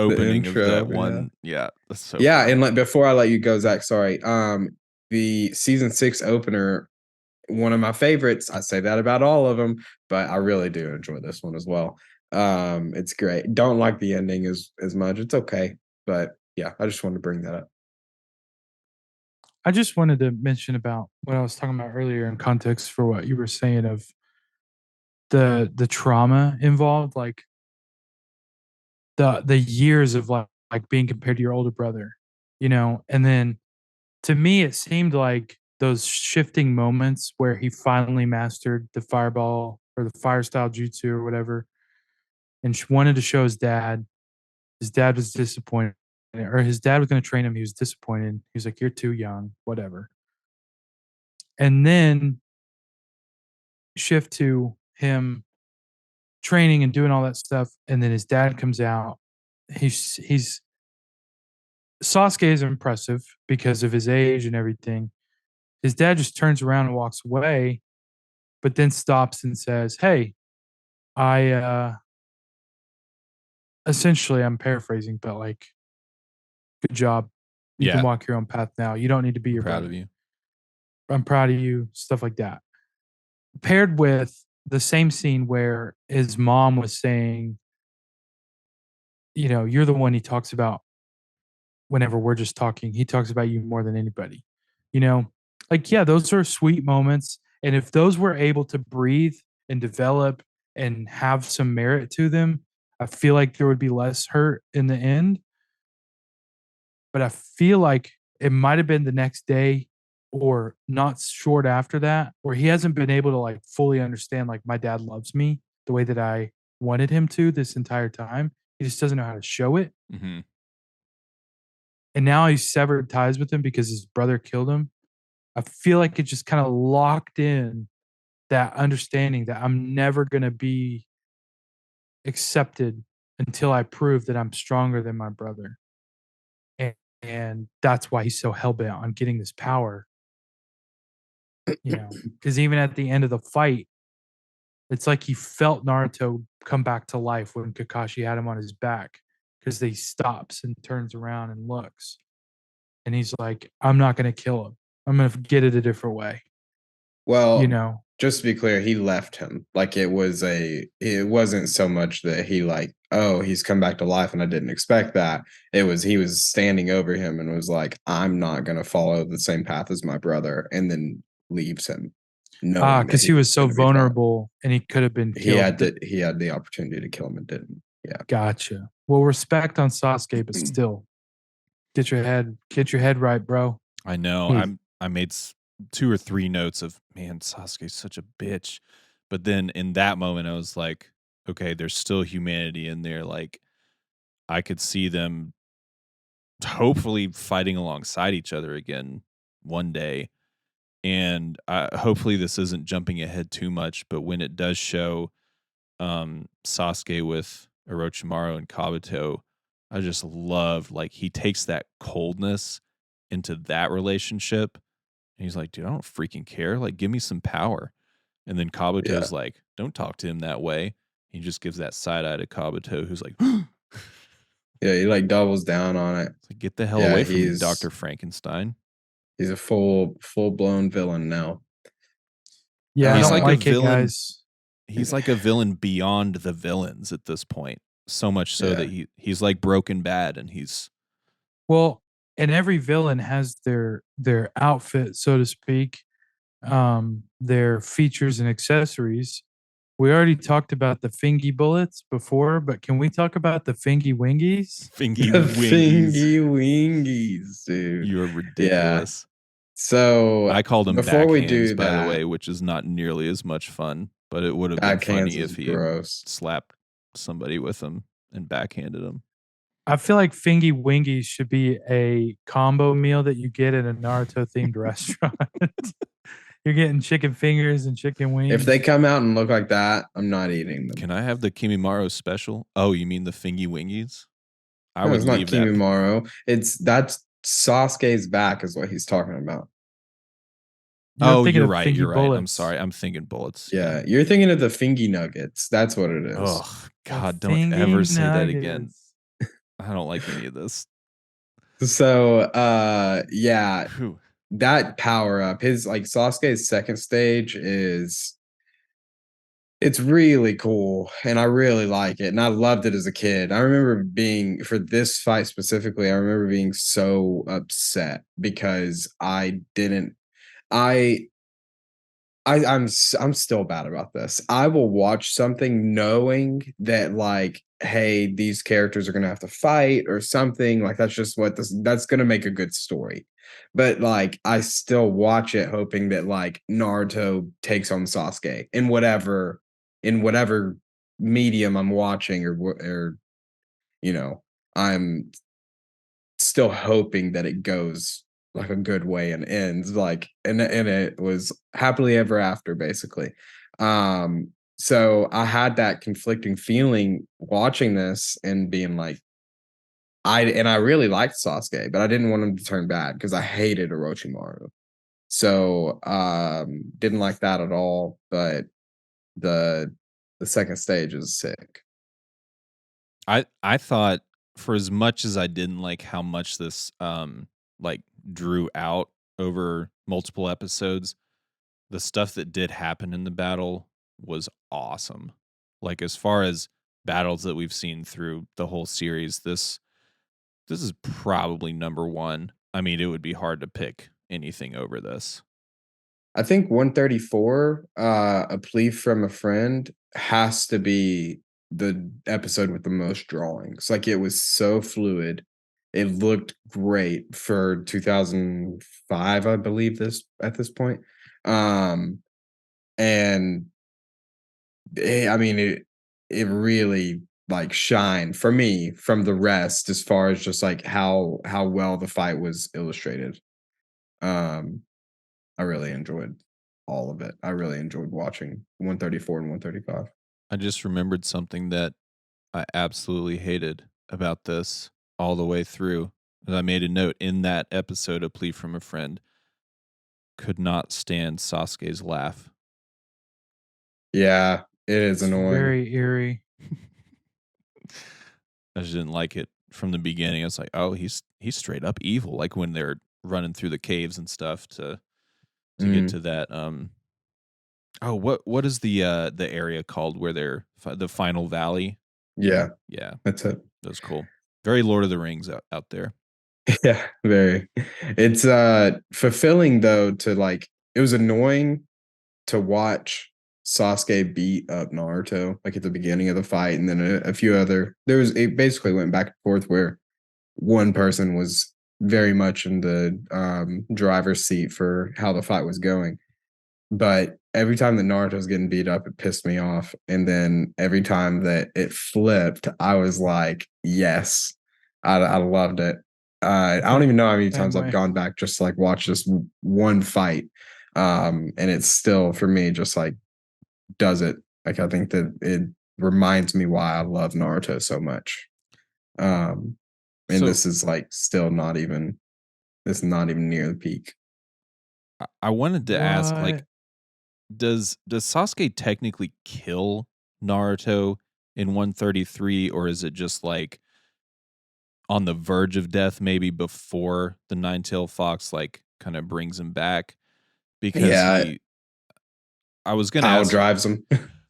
opening of intro, that one. Yeah, that's so yeah, funny. and like before I let you go, Zach, sorry. The season 6 opener, one of my favorites. I say that about all of them, but I really do enjoy this one as well. It's great. Don't like the ending as much. It's okay, but yeah, I just wanted to bring that up. I just wanted to mention about what I was talking about earlier in context for what you were saying of the trauma involved, like the years of like being compared to your older brother, you know, and then to me it seemed like those shifting moments where he finally mastered the fireball or the fire style jutsu or whatever, and wanted to show his dad. His dad was disappointed, or his dad was going to train him. He was disappointed. He was like, "You're too young, whatever." And then shift to him training and doing all that stuff, and then his dad comes out. He's Sasuke is impressive because of his age and everything. His dad just turns around and walks away, but then stops and says, "Hey, I essentially I'm paraphrasing, but like, good job. You can Yeah, walk your own path now. You don't need to be I'm your proud of brother. you. I'm proud of you." Stuff like that. Paired with the same scene where his mom was saying, you know, you're the one he talks about whenever we're just talking. He talks about you more than anybody. You know, like, yeah, those are sweet moments. And if those were able to breathe and develop and have some merit to them, I feel like there would be less hurt in the end. But I feel like it might have been the next day or not short after that, where he hasn't been able to like fully understand, like, my dad loves me the way that I wanted him to this entire time. He just doesn't know how to show it. Hmm. And now he's severed ties with him because his brother killed him. I feel like it just kind of locked in that understanding that I'm never going to be accepted until I prove that I'm stronger than my brother. And that's why he's so hell bent on getting this power, you know, because even at the end of the fight, it's like he felt Naruto come back to life when Kakashi had him on his back because he stops and turns around and looks. And he's like, I'm not going to kill him. I'm going to get it a different way, you Well, know? just to be clear, he left him. Like it wasn't so much that he like, oh, he's come back to life and I didn't expect that. It was he was standing over him and was like, I'm not gonna follow the same path as my brother, and then leaves him, knowing that Because he he was was so gonna be followed. vulnerable and he could have been killed. He had the opportunity to kill him and didn't. Yeah. Gotcha. Well, respect on Sasuke, but still, get your head right, bro. I know. Hmm. I made 2 or 3 notes of, man, Sasuke's such a bitch, but then in that moment, I was like, okay, there's still humanity in there. Like I could see them hopefully fighting alongside each other again one day. And hopefully this isn't jumping ahead too much, but when it does show Sasuke with Orochimaru and Kabuto, I just love like he takes that coldness into that relationship. And he's like, dude, I don't freaking care. Like, give me some power. And then Yeah. Kabuto's like, don't talk to him that way. He just gives that side eye to Kabuto, who's like, Yeah, he like doubles down on it. like, get the hell Yeah, away from me, Dr. Frankenstein. he's a full blown villain now. Yeah, I He's don't like a like it, villain. guys. He's like a villain beyond the villains at this point. So much so that Yeah. he's like Broken Bad, and he's Well, and every villain has their outfit, so to speak, their features and accessories. We already talked about the fingy bullets before, but can we talk about the fingy wingies? fingy The wingies. fingy wingies, dude. You are Yeah. ridiculous. So I called him before we backhands, do by the way, that, which is not nearly as much fun, but it would have been backhands funny is if he gross. slapped somebody with him and backhanded him. I feel like fingy wingies should be a combo meal that you get at a Naruto themed restaurant. You're getting chicken fingers and chicken wings. If they come out and look like that, I'm not eating them. Can I have the Kimimaro special? Oh, you mean the fingy wingies? I No, would it's not leave that. Kimimaro. That's Sasuke's back is what he's talking about. You're Oh, thinking you're of right. You're fingy right. I'm bullets. sorry. I'm thinking bullets. Yeah, you're thinking of the fingy nuggets. That's what it is. Oh The God! Don't ever fingy say that again. nuggets. I don't like any of this. So, yeah, Whew. that power up, his like Sasuke's second stage is it's really cool and I really like it. And I loved it as a kid. I remember being for this fight specifically, I remember being so upset because I didn't I I'm still bad about this. I will watch something knowing that like, hey, these characters are gonna have to fight or something. Like that's just what this that's gonna make a good story. But like I still watch it hoping that like Naruto takes on Sasuke in whatever medium I'm watching or you know, I'm still hoping that it goes like a good way and ends like and it was happily ever after basically. So I had that conflicting feeling watching this and being like I really liked Sasuke, but I didn't want him to turn bad because I hated Orochimaru. So didn't like that at all, but the the second stage is sick. I thought for as much as I didn't like how much this like drew out over multiple episodes, the stuff that did happen in the battle was awesome. Like as far as battles that we've seen through the whole series, this is probably number one. I mean, it would be hard to pick anything over this. I think 134, A Plea from a Friend, has to be the episode with the most drawings. Like, it was so fluid. It looked great for 2005, I believe this at this point. Um, and I mean, it really like shined for me from the rest as far as just like how well the fight was illustrated. Um, I really enjoyed all of it. I really enjoyed watching 134 and 135. I just remembered something that I absolutely hated about this all the way through. And I made a note in that episode, A Plea from a Friend. Could not stand Sasuke's laugh. Yeah, it is It's annoying. very eerie. I just didn't like it from the beginning. I was like, oh, he's straight up evil. Like when they're running through the caves and stuff to get Mm, to that. Oh, what is the area called where they're the final valley? yeah, Yeah, that's it. that was cool. Very Lord of the Rings out there. Yeah, very. It's fulfilling though to like it was annoying to watch Sasuke beat up Naruto like at the beginning of the fight and then a few other there was it basically went back and forth where one person was very much in the driver's seat for how the fight was going. But every time that Naruto was getting beat up, it pissed me off. And then every time that it flipped, I was like, yes, I loved it. I don't even know how many Same times I've way. gone back just to, like watch this one fight. And it's still for me just like does it. Like I think that it reminds me why I love Naruto so much. Um, and So this is like still not even this is not even near the peak. I wanted to ask, like, What? does Sasuke technically kill Naruto in 133, or is it just like on the verge of death, maybe before the nine-tailed fox like kind of brings him back? Because Yeah, I was gonna Powell ask. drives him.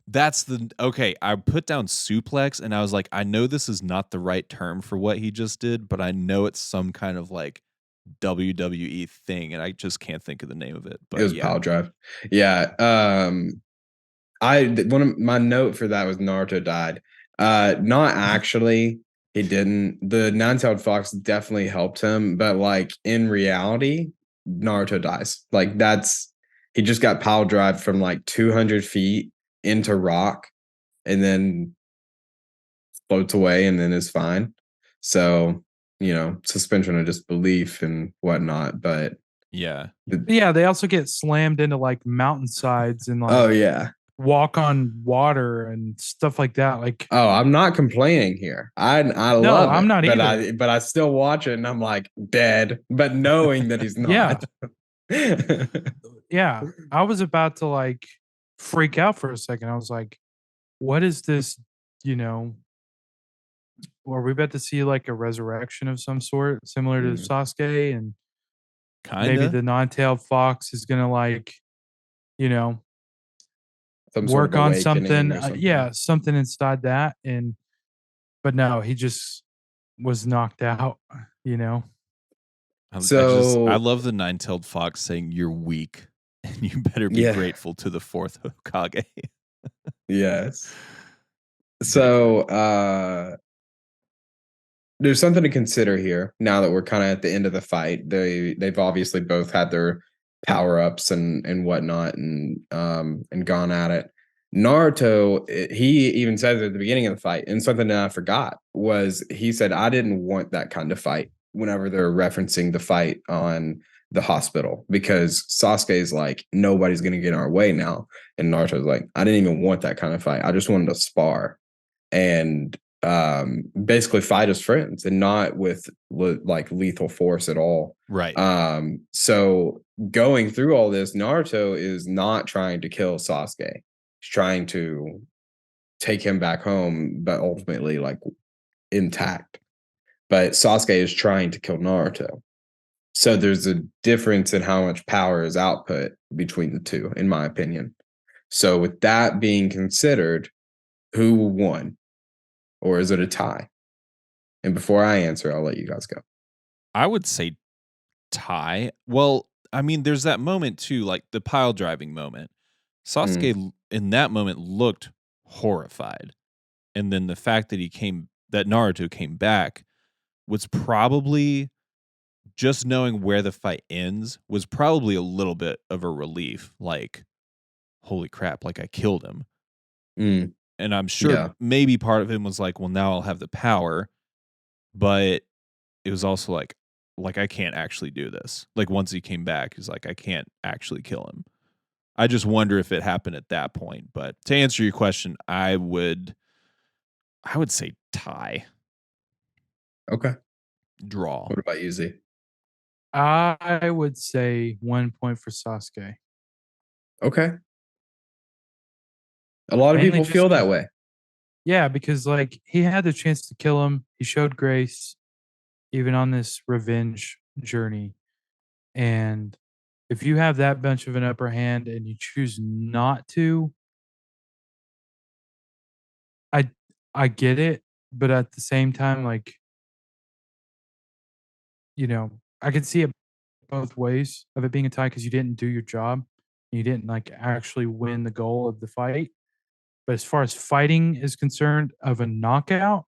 That's the okay. I put down suplex, and I was like, I know this is not the right term for what he just did, but I know it's some kind of like WWE thing, and I just can't think of the name of it. It But was yeah, Power Drive. Yeah. One of my note for that was Naruto died. Not actually. He didn't. The nine-tailed fox definitely helped him, but like in reality, Naruto dies. Like that's he just got power drive from like 200 feet into rock, and then floats away, and then is fine. So suspension of disbelief and whatnot. But yeah. Yeah, they also get slammed into like mountainsides and oh like yeah. walk on water and stuff like that. Like, Oh, I'm not complaining here. I no, love I'm it, not but either. I still watch it and I'm like dead, but knowing that he's Yeah, not. yeah. I was about to like freak out for a second. I was like, what is this, you know, are we about to see like a resurrection of some sort, similar to Mm, Sasuke, and maybe Kinda. the nine-tailed fox is gonna like, you know, some sort of work on awakening something, or something. yeah, something inside that, and but no, he just was knocked out, you know. I So love the nine-tailed fox saying you're weak and you better be yeah, grateful to the fourth Hokage. yes. Great line. So there's something to consider here now that we're kind of at the end of the fight. They've obviously both had their power ups and whatnot and gone at it. Naruto, he even says at the beginning of the fight, and something that I forgot was he said, I didn't want that kind of fight whenever they're referencing the fight on the hospital because Sasuke is like, nobody's going to get in our way now. And Naruto's like, I didn't even want that kind of fight. I just wanted to spar and basically fight as friends and not with like lethal force at all. Right. So going through all this, Naruto is not trying to kill Sasuke. He's trying to take him back home, but ultimately like intact. But Sasuke is trying to kill Naruto. So there's a difference in how much power is output between the two, in my opinion. So with that being considered, who won? Or is it a tie? And before I answer, I'll let you guys go. I would say tie. Well, I mean, there's that moment too, like the pile driving moment. Mm, Sasuke in that moment looked horrified. And then the fact that that Naruto came back was probably just knowing where the fight ends was probably a little bit of a relief. Like, holy crap, like I killed him. mm, And I'm sure yeah. maybe part of him was like, well, now I'll have the power. But it was also like I can't actually do this. Like once he came back, he's like, I can't actually kill him. I just wonder if it happened at that point. But to answer your question, I would say tie, Okay. draw. What about you, Z? I would say 1 point for Sasuke, Okay. A lot of mainly people just feel that because, way. yeah, because like he had the chance to kill him. He showed grace, even on this revenge journey. And if you have that bunch of an upper hand and you choose not to, I I get it, but at the same time, like, I could see it both ways of it being a tie because you didn't do your job. You didn't like actually win the goal of the fight. But as far as fighting is concerned, of a knockout,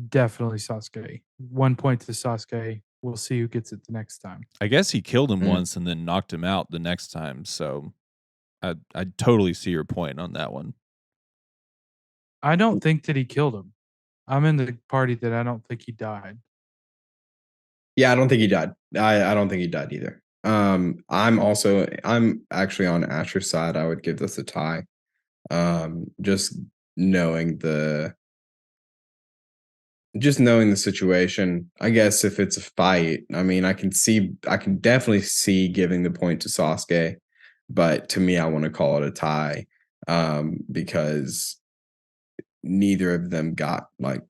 definitely Sasuke. 1 point to Sasuke. We'll see who gets it the next time. I guess he killed him Mm. once and then knocked him out the next time. So I totally see your point on that one. I don't think that he killed him. I'm in the party that I don't think he died. Yeah, I don't think he died. I don't think he died either. I'm actually on Asher's side. I would give this a tie. Just knowing the situation. I guess if it's a fight, I mean, I can definitely see giving the point to Sasuke, but to me, I want to call it a tie, because neither of them got like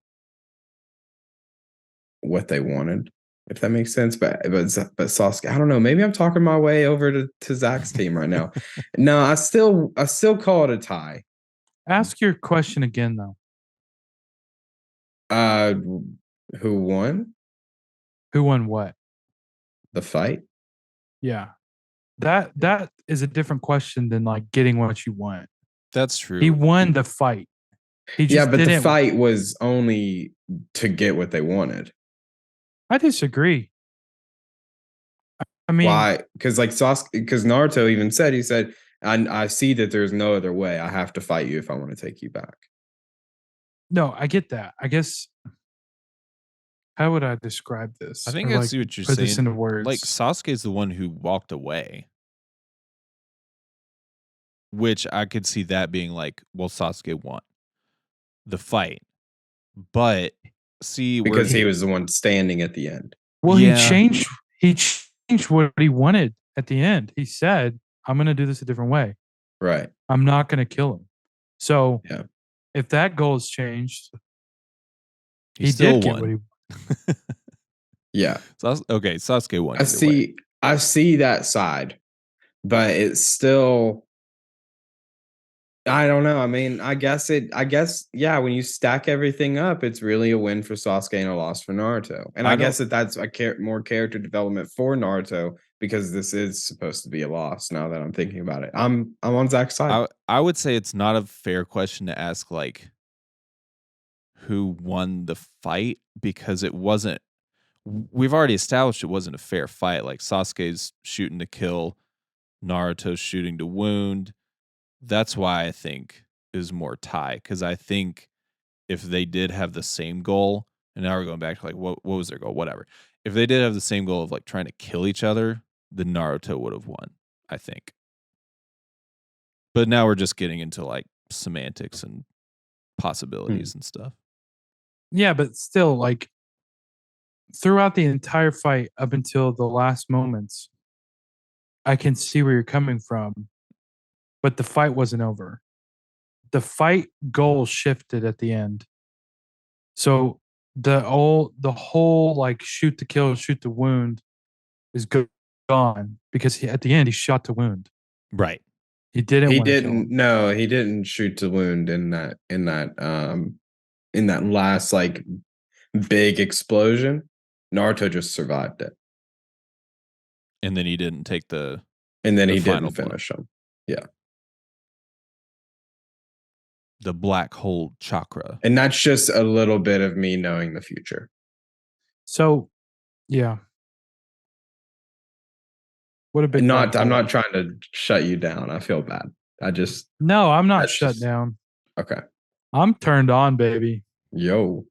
what they wanted, if that makes sense. But Sasuke, I don't know. Maybe I'm talking my way over to Zach's team right now. No, I still call it a tie. Ask your question again, though. Uh, who won Who won what? the fight? Yeah. That is a different question than like getting what you want. That's He true. won the fight. He Yeah, just but the didn't. fight was only to get what they wanted. I disagree. I mean, Why? Because like Sasuke, because Naruto even said he said, I see that there's no other way. I have to fight you if I want to take you back. no, I get that. I guess how would I describe I this think or I like see what you're put this saying. into Like words? Sasuke's the one who walked away, which I could see that being like, well, Sasuke won the fight. But see where Because he He, was the one standing at the end. well, yeah, he changed what he wanted at the end. He said, "I'm going to do this a different way. Right. I'm not going to kill him." So, Yeah. if that goal has changed, He He still did get what won. he Yeah. Okay, Sasuke won I either way. see I see that side, but it's still I don't know. I mean, I guess yeah, when you stack everything up, it's really a win for Sasuke and a loss for Naruto. And I I don't guess that's a more character development for Naruto because this is supposed to be a loss now that I'm thinking about it. I'm on Zach's side. I would say it's not a fair question to ask like who won the fight because it wasn't we've already established it wasn't a fair fight. Like Sasuke's shooting to kill, Naruto's shooting to wound. That's why I think is more tie because I think if they did have the same goal, and now we're going back to like what was their goal, whatever. If they did have the same goal of like trying to kill each other, then Naruto would have won, I think. But now we're just getting into like semantics and possibilities and stuff. Yeah, but still, like throughout the entire fight up until the last moments, I can see where you're coming from, but the fight wasn't over. The fight goal shifted at the end. So the whole like shoot to kill, shoot to wound is gone because at the end he shot to wound. Right. He didn't He want to kill didn't him. no, he didn't shoot to wound in that last like big explosion. Naruto just survived it. And then he didn't take And then the he final didn't blow. finish him. Yeah. The black hole chakra. And that's just a little bit of me knowing the future. So, yeah. What a big black I'm hole. not trying to shut you down. I feel bad. I just No, I'm not that's shut just down. okay. I'm turned on, baby. Yo.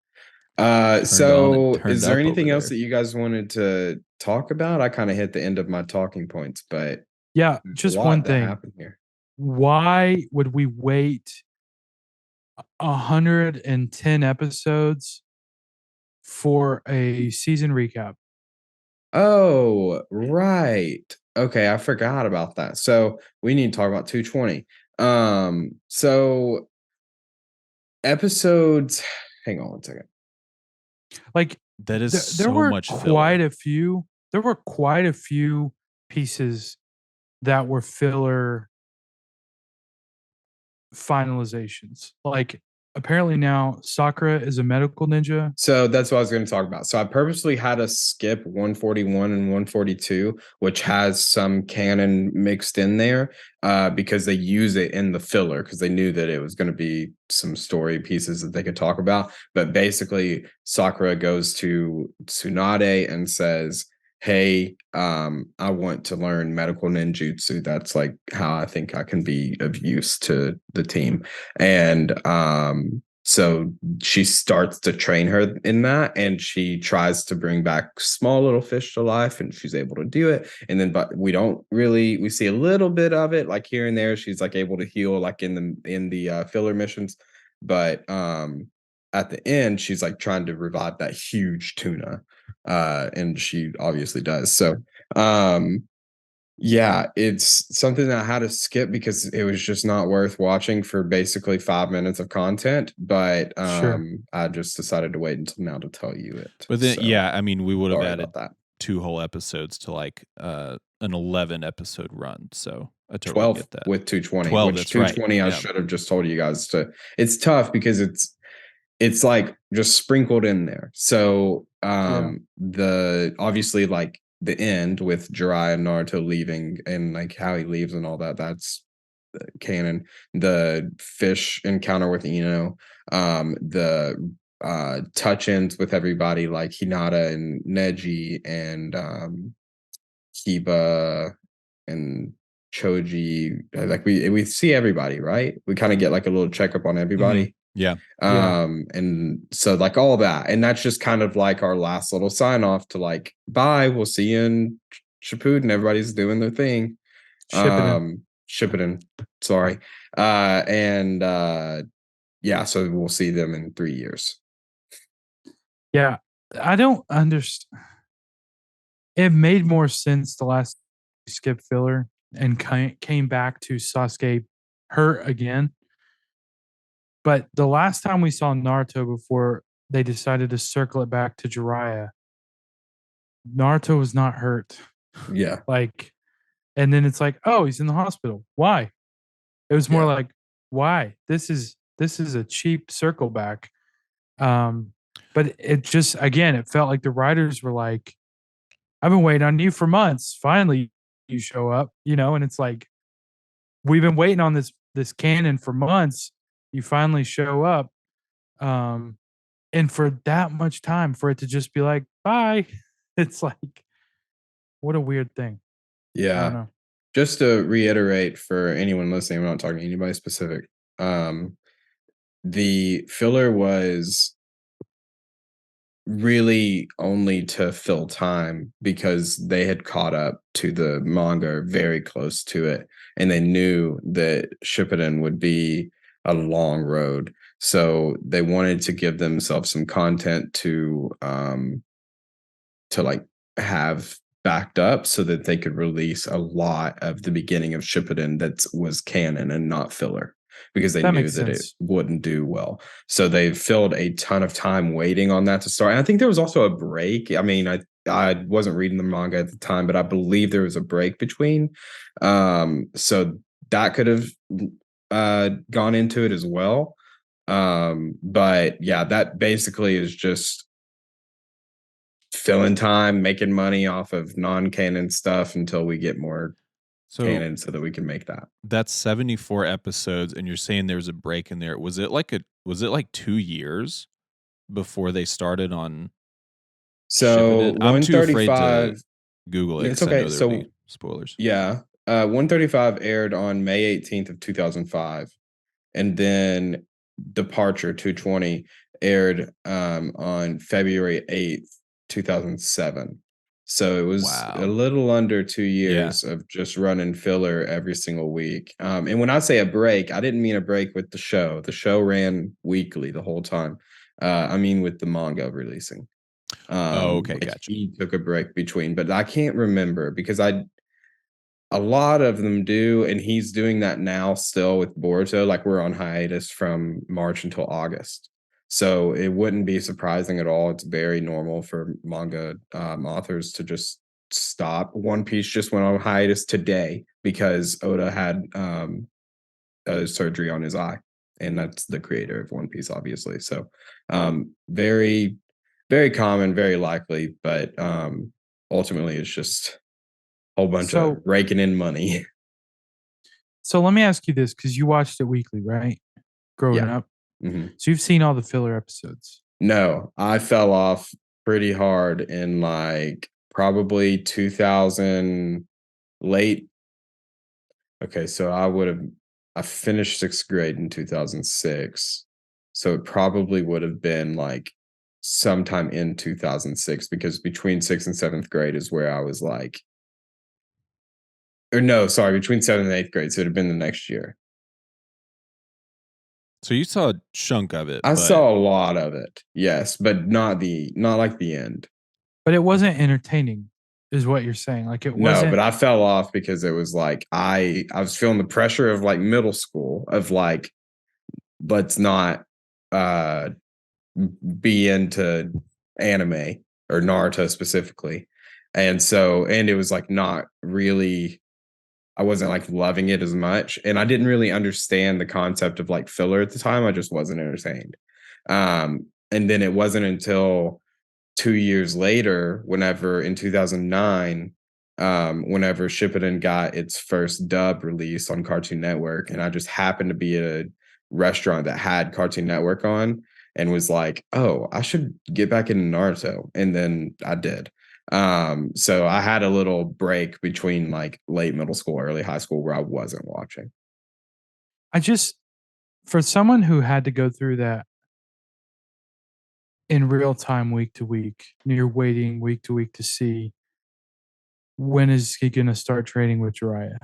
Turned on and So turned is there up over anything else there. that you guys wanted to talk about? I kind of hit the end of my talking points, but Yeah, there's a just one lot that thing. happened here. Why would we wait 110 episodes for a season recap? Oh, right. Okay, I forgot about that. So we need to talk about 220. So episodes, hang on one second. Like That is there so were much quite filler. a few there were quite a few pieces that were filler finalizations. Like apparently now Sakura is a medical ninja. So that's what I was going to talk about. So I purposely had us skip 141 and 142, which has some canon mixed in there, because they use it in the filler because they knew that it was going to be some story pieces that they could talk about. But basically, Sakura goes to Tsunade and says, "Hey, I want to learn medical ninjutsu. That's like how I think I can be of use to the team." And so she starts to train her in that, and she tries to bring back small little fish to life, and she's able to do it. And then but we see a little bit of it like here and there. She's like able to heal like in the filler missions, but at the end she's like trying to revive that huge tuna, and she obviously does. So um yeah, it's something that I had to skip because it was just not worth watching for basically 5 minutes of content. But Sure. I just decided to wait until now to tell you it. But then, So yeah, I mean, we would have sorry added about that. 2 whole episodes to like an 11 episode run. So I totally 12 get that. with 220, 12, which that's right. 220 I Yeah. should have just told you guys to. It's tough because it's like just sprinkled in there. So the obviously like the end with Jiraiya and Naruto leaving and like how he leaves and all that, that's canon. The fish encounter with Ino, the touch-ins with everybody like Hinata and Neji and Kiba and Choji. Like we see everybody, right? We kind of get like a little checkup on everybody. Yeah. And so like all that, and that's just kind of like our last little sign off to like bye, we'll see you in Shippuden. Everybody's doing their thing. Shippuden, sorry. And yeah, so we'll see them in 3 years. Yeah. I don't understand. It made more sense the last skip filler and came back to Sasuke hurt again. But the last time we saw Naruto before they decided to circle it back to Jiraiya. Naruto was not hurt. Yeah. Like, and then it's like, oh, he's in the hospital. Why? It was more Yeah. like, why? This is a cheap circle back. But it just again, it felt like the writers were like, I've been waiting on you for months. Finally, you show up, and it's like we've been waiting on this canon for months. You finally show up. Um, and for that much time for it to just be like, bye. It's like, what a weird thing. I don't Yeah. know. Just to reiterate for anyone listening, I'm not talking to anybody specific. Um, the filler was really only to fill time because they had caught up to the manga very close to it, and they knew that Shippuden would be a long road. So they wanted to give themselves some content to like have backed up so that they could release a lot of the beginning of Shippuden that was canon and not filler because they That knew makes that it sense. wouldn't do well. So they filled a ton of time waiting on that to start. And I think there was also a break. I mean, I wasn't reading the manga at the time, but I believe there was a break between. So that could have gone into it as well. But yeah, that basically is just filling time, making money off of non-canon stuff until we get more So canon so that we can make that. that's 74 episodes, and you're saying there's a break in there. Was it like 2 years before they started on So Shippuden? I'm too afraid to 135, Google it it's because I okay. know there'll So be spoilers. yeah, 135 aired on May 18th of 2005. And then Departure 220 aired on February 8th, 2007. So it was a Wow. little under two Yeah. years of just running filler every single week. And when I say a break, I didn't mean a break with the show. The show ran weekly the whole time. I mean with the manga releasing. Oh, okay, Like gotcha. he took a break between, but I can't remember because a lot of them do, and he's doing that now still with Boruto. Like we're on hiatus from March until August, so it wouldn't be surprising at all. It's very normal for manga authors to just stop. One Piece just went on hiatus today because Oda had a surgery on his eye, and that's the creator of One Piece, obviously. So very, very common, very likely, but ultimately it's just whole bunch of So raking in money. so let me ask you this because you watched it weekly, right? Growing Yeah. up. Mhm. So you've seen all the filler episodes. No, I fell off pretty hard in like probably 2000 late. Okay, so I finished 6th grade in 2006. So it probably would have been like sometime in 2006 because between 6th and 7th grade is where I was like, or no, sorry, between 7th and 8th grade. So it'd have been the next year. So you saw a chunk of it, I but saw a lot of it, yes, but not like the end. But it wasn't entertaining, is what you're saying. Like it No, but wasn't. I fell off because it was like I was feeling the pressure of like middle school of like let's not uh be into anime or Naruto specifically. And it was like not really, I wasn't like loving it as much, and I didn't really understand the concept of like filler at the time. I just wasn't entertained. And then it wasn't until 2 years later, whenever in 2009, whenever Shippuden got its first dub release on Cartoon Network, and I just happened to be at a restaurant that had Cartoon Network on, and was like, "Oh, I should get back into Naruto," and then I did. So I had a little break between like late middle school, early high school where I wasn't watching. I just for someone who had to go through that in real time week to week, and you're waiting week to week to see when is he gonna start training with Jiraiya.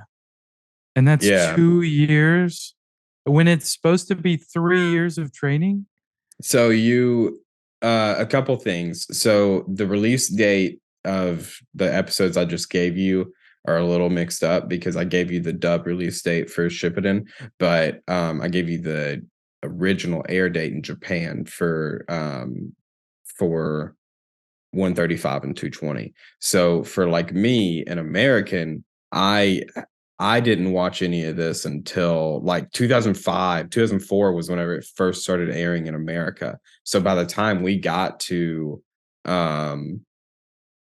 And that's Yeah. 2 years when it's supposed to be 3 years of training. So a couple things. So the release date of the episodes I just gave you are a little mixed up because I gave you the dub release date for Shippuden, but I gave you the original air date in Japan for 135 and 220. So for like me, an American, I I didn't watch any of this until like 2005, 2004 was whenever it first started airing in America. So by the time we got to um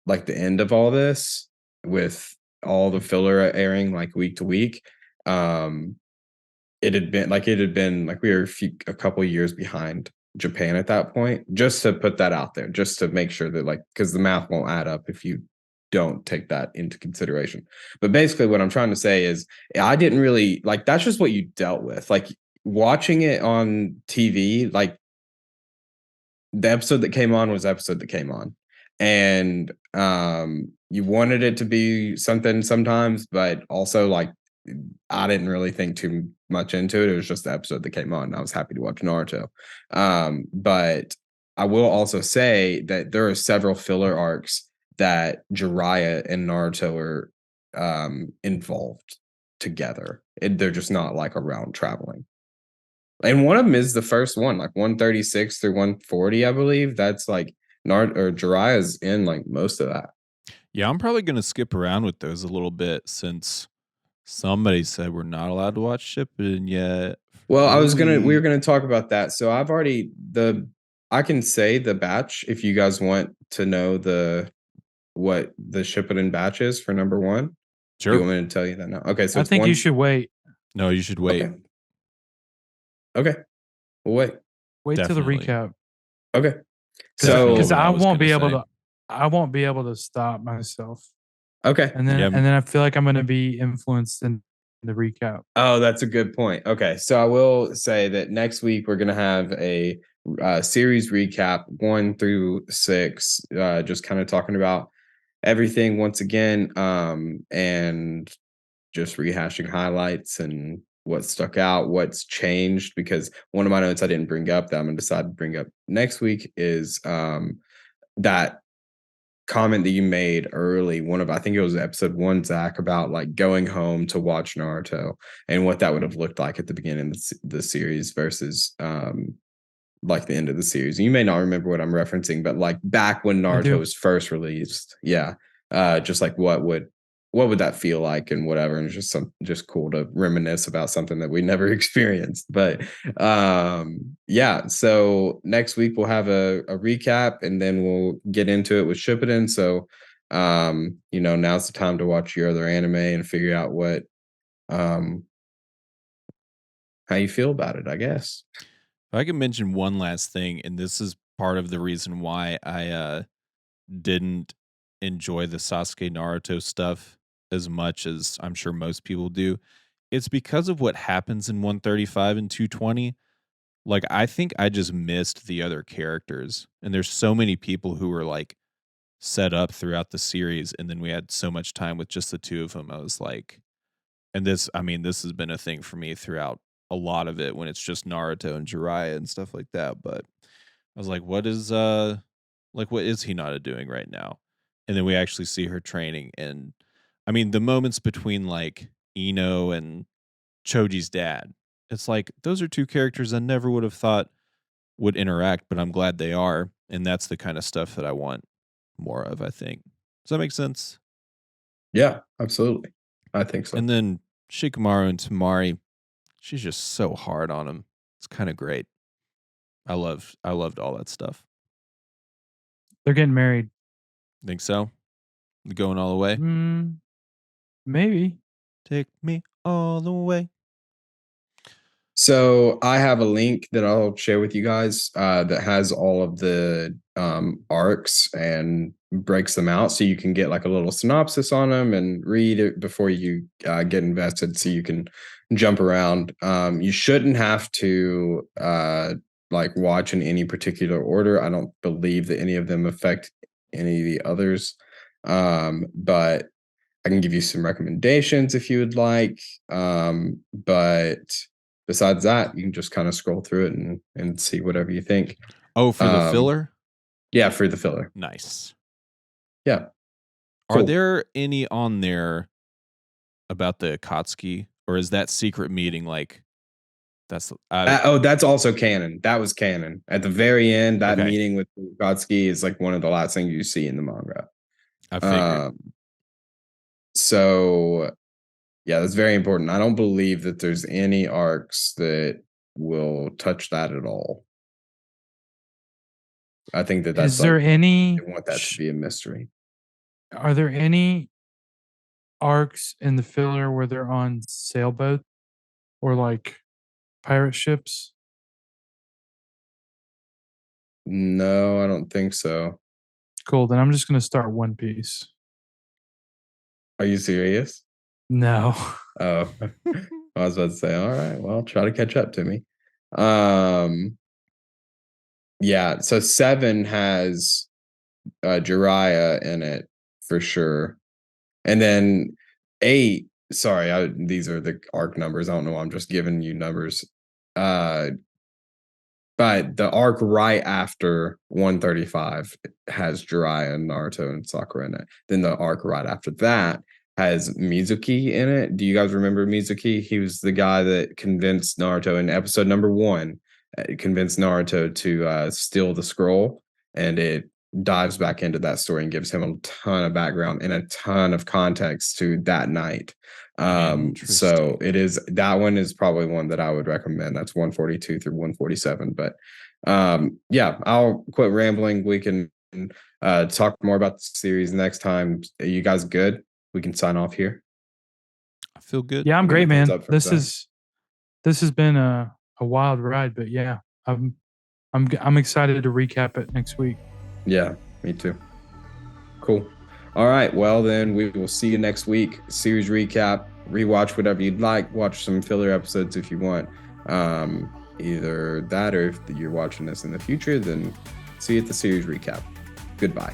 like the end of all this with all the filler airing like week to week, um it had been like we were a couple years behind Japan at that point. Just to put that out there, just to make sure that like because the math won't add up if you don't take that into consideration. But basically, what I'm trying to say is I didn't really like that's just what you dealt with. Like watching it on TV, like the episode that came on was the episode that came on. And you wanted it to be something sometimes, but also like I didn't really think too much into it. It was just the episode that came on. And I was happy to watch Naruto. But I will also say that there are several filler arcs that Jiraiya and Naruto are involved together. They're just not like around traveling. And one of them is the first one, like 136 through 140, I believe. That's like or Jiraiya's in like most of that. Yeah, I'm probably gonna skip around with those a little bit since somebody said we're not allowed to watch Shippuden yet. Well, we were Really? gonna talk about that. So I can say the batch if you guys want to know what the Shippuden batch is for number one. Do you Sure. want me to tell you that now? Okay, so I it's think one. you should wait. No, you should wait. Okay. Okay. We'll wait. Wait till the Definitely. recap. Okay. Because Definitely what I was won't be gonna able say. to. I won't be able to stop myself, Okay. Yeah. and then I feel like I'm going to be influenced in the recap. Oh, that's a good point. Okay, so I will say that next week we're gonna have a series recap 1 through 6, just kind of talking about everything once again, and just rehashing highlights and what stuck out, what's changed. Because one of my notes I didn't bring up that I'm gonna decide to bring up next week is that comment that you made early, I think it was episode 1, Zach, about like going home to watch Naruto and what that would have looked like at the beginning of the series versus like the end of the series. You may not remember what I'm referencing, but like back when I Naruto do. was first released, yeah, just like what would that feel like and whatever. And it's just cool to reminisce about something that we never experienced. But yeah, so next week we'll have a recap and then we'll get into it with Shippuden. So now's the time to watch your other anime and figure out what um how you feel about it, I guess. If I can mention one last thing, and this is part of the reason why I didn't enjoy the Sasuke Naruto stuff as much as I'm sure most people do. It's because of what happens in 135 and 220. Like, I think I just missed the other characters. And there's so many people who were like set up throughout the series. And then we had so much time with just the two of them. I was like, and this has been a thing for me throughout a lot of it when it's just Naruto and Jiraiya and stuff like that. But I was like, what is Hinata doing right now? And then we actually see her training. And I mean, the moments between like Ino and Choji's dad, it's like those are two characters I never would have thought would interact, but I'm glad they are. And that's the kind of stuff that I want more of, I think. Does that make sense? Yeah, absolutely. I think so. And then Shikamaru and Tamari, she's just so hard on him. It's kind of great. I loved all that stuff. They're getting married. Think so? Going all the way? Maybe. Take me all the way. So I have a link that I'll share with you guys that has all of the arcs and breaks them out, so you can get like a little synopsis on them and read it before you get invested, so you can jump around. You shouldn't have to like watch in any particular order. I don't believe that any of them affect any of the others, but I can give you some recommendations if you would like. But besides that, you can just kind of scroll through it and see whatever you think. Oh, for the filler? Yeah, for the filler. Nice. Yeah. Cool. Are there any on there about the Akatsuki, or is that secret meeting like That's that's also canon. That was canon. At the very end, that Okay. meeting with Gotsky is like one of the last things you see in the manga. I figured. So yeah, that's very important. I don't believe that there's any arcs that will touch that at all. I think that that's Is there like any? they want that to be a mystery. Are there any arcs in the filler where they're on sailboat or like pirate ships? No, I don't think so. Cool. Then I'm just gonna start One Piece. Are you serious? No. Oh, I was about to say, all right, well, try to catch up to me. Yeah, so 7 has Jiraiya in it for sure. And then 8, sorry, these are the arc numbers. I don't know, I'm just giving you numbers. But the arc right after 135 has Jiraiya and Naruto and Sakura in it. Then the arc right after that has Mizuki in it. Do you guys remember Mizuki? He was the guy that convinced Naruto in episode number 1, convinced Naruto to steal the scroll, and it dives back into that story and gives him a ton of background and a ton of context to that night. So it is, that one is probably one that I would recommend. That's 142 through 147. But yeah, I'll quit rambling. We can talk more about the series next time. Are you guys good? We can sign off here. I feel good. Yeah, I'm great, man. This has been a wild ride, but yeah, I'm excited to recap it next week. Yeah, me too. Cool. All right. Well, then we will see you next week. Series recap, rewatch whatever you'd like. Watch some filler episodes if you want. Either that or if you're watching this in the future, then see you at the series recap. Goodbye.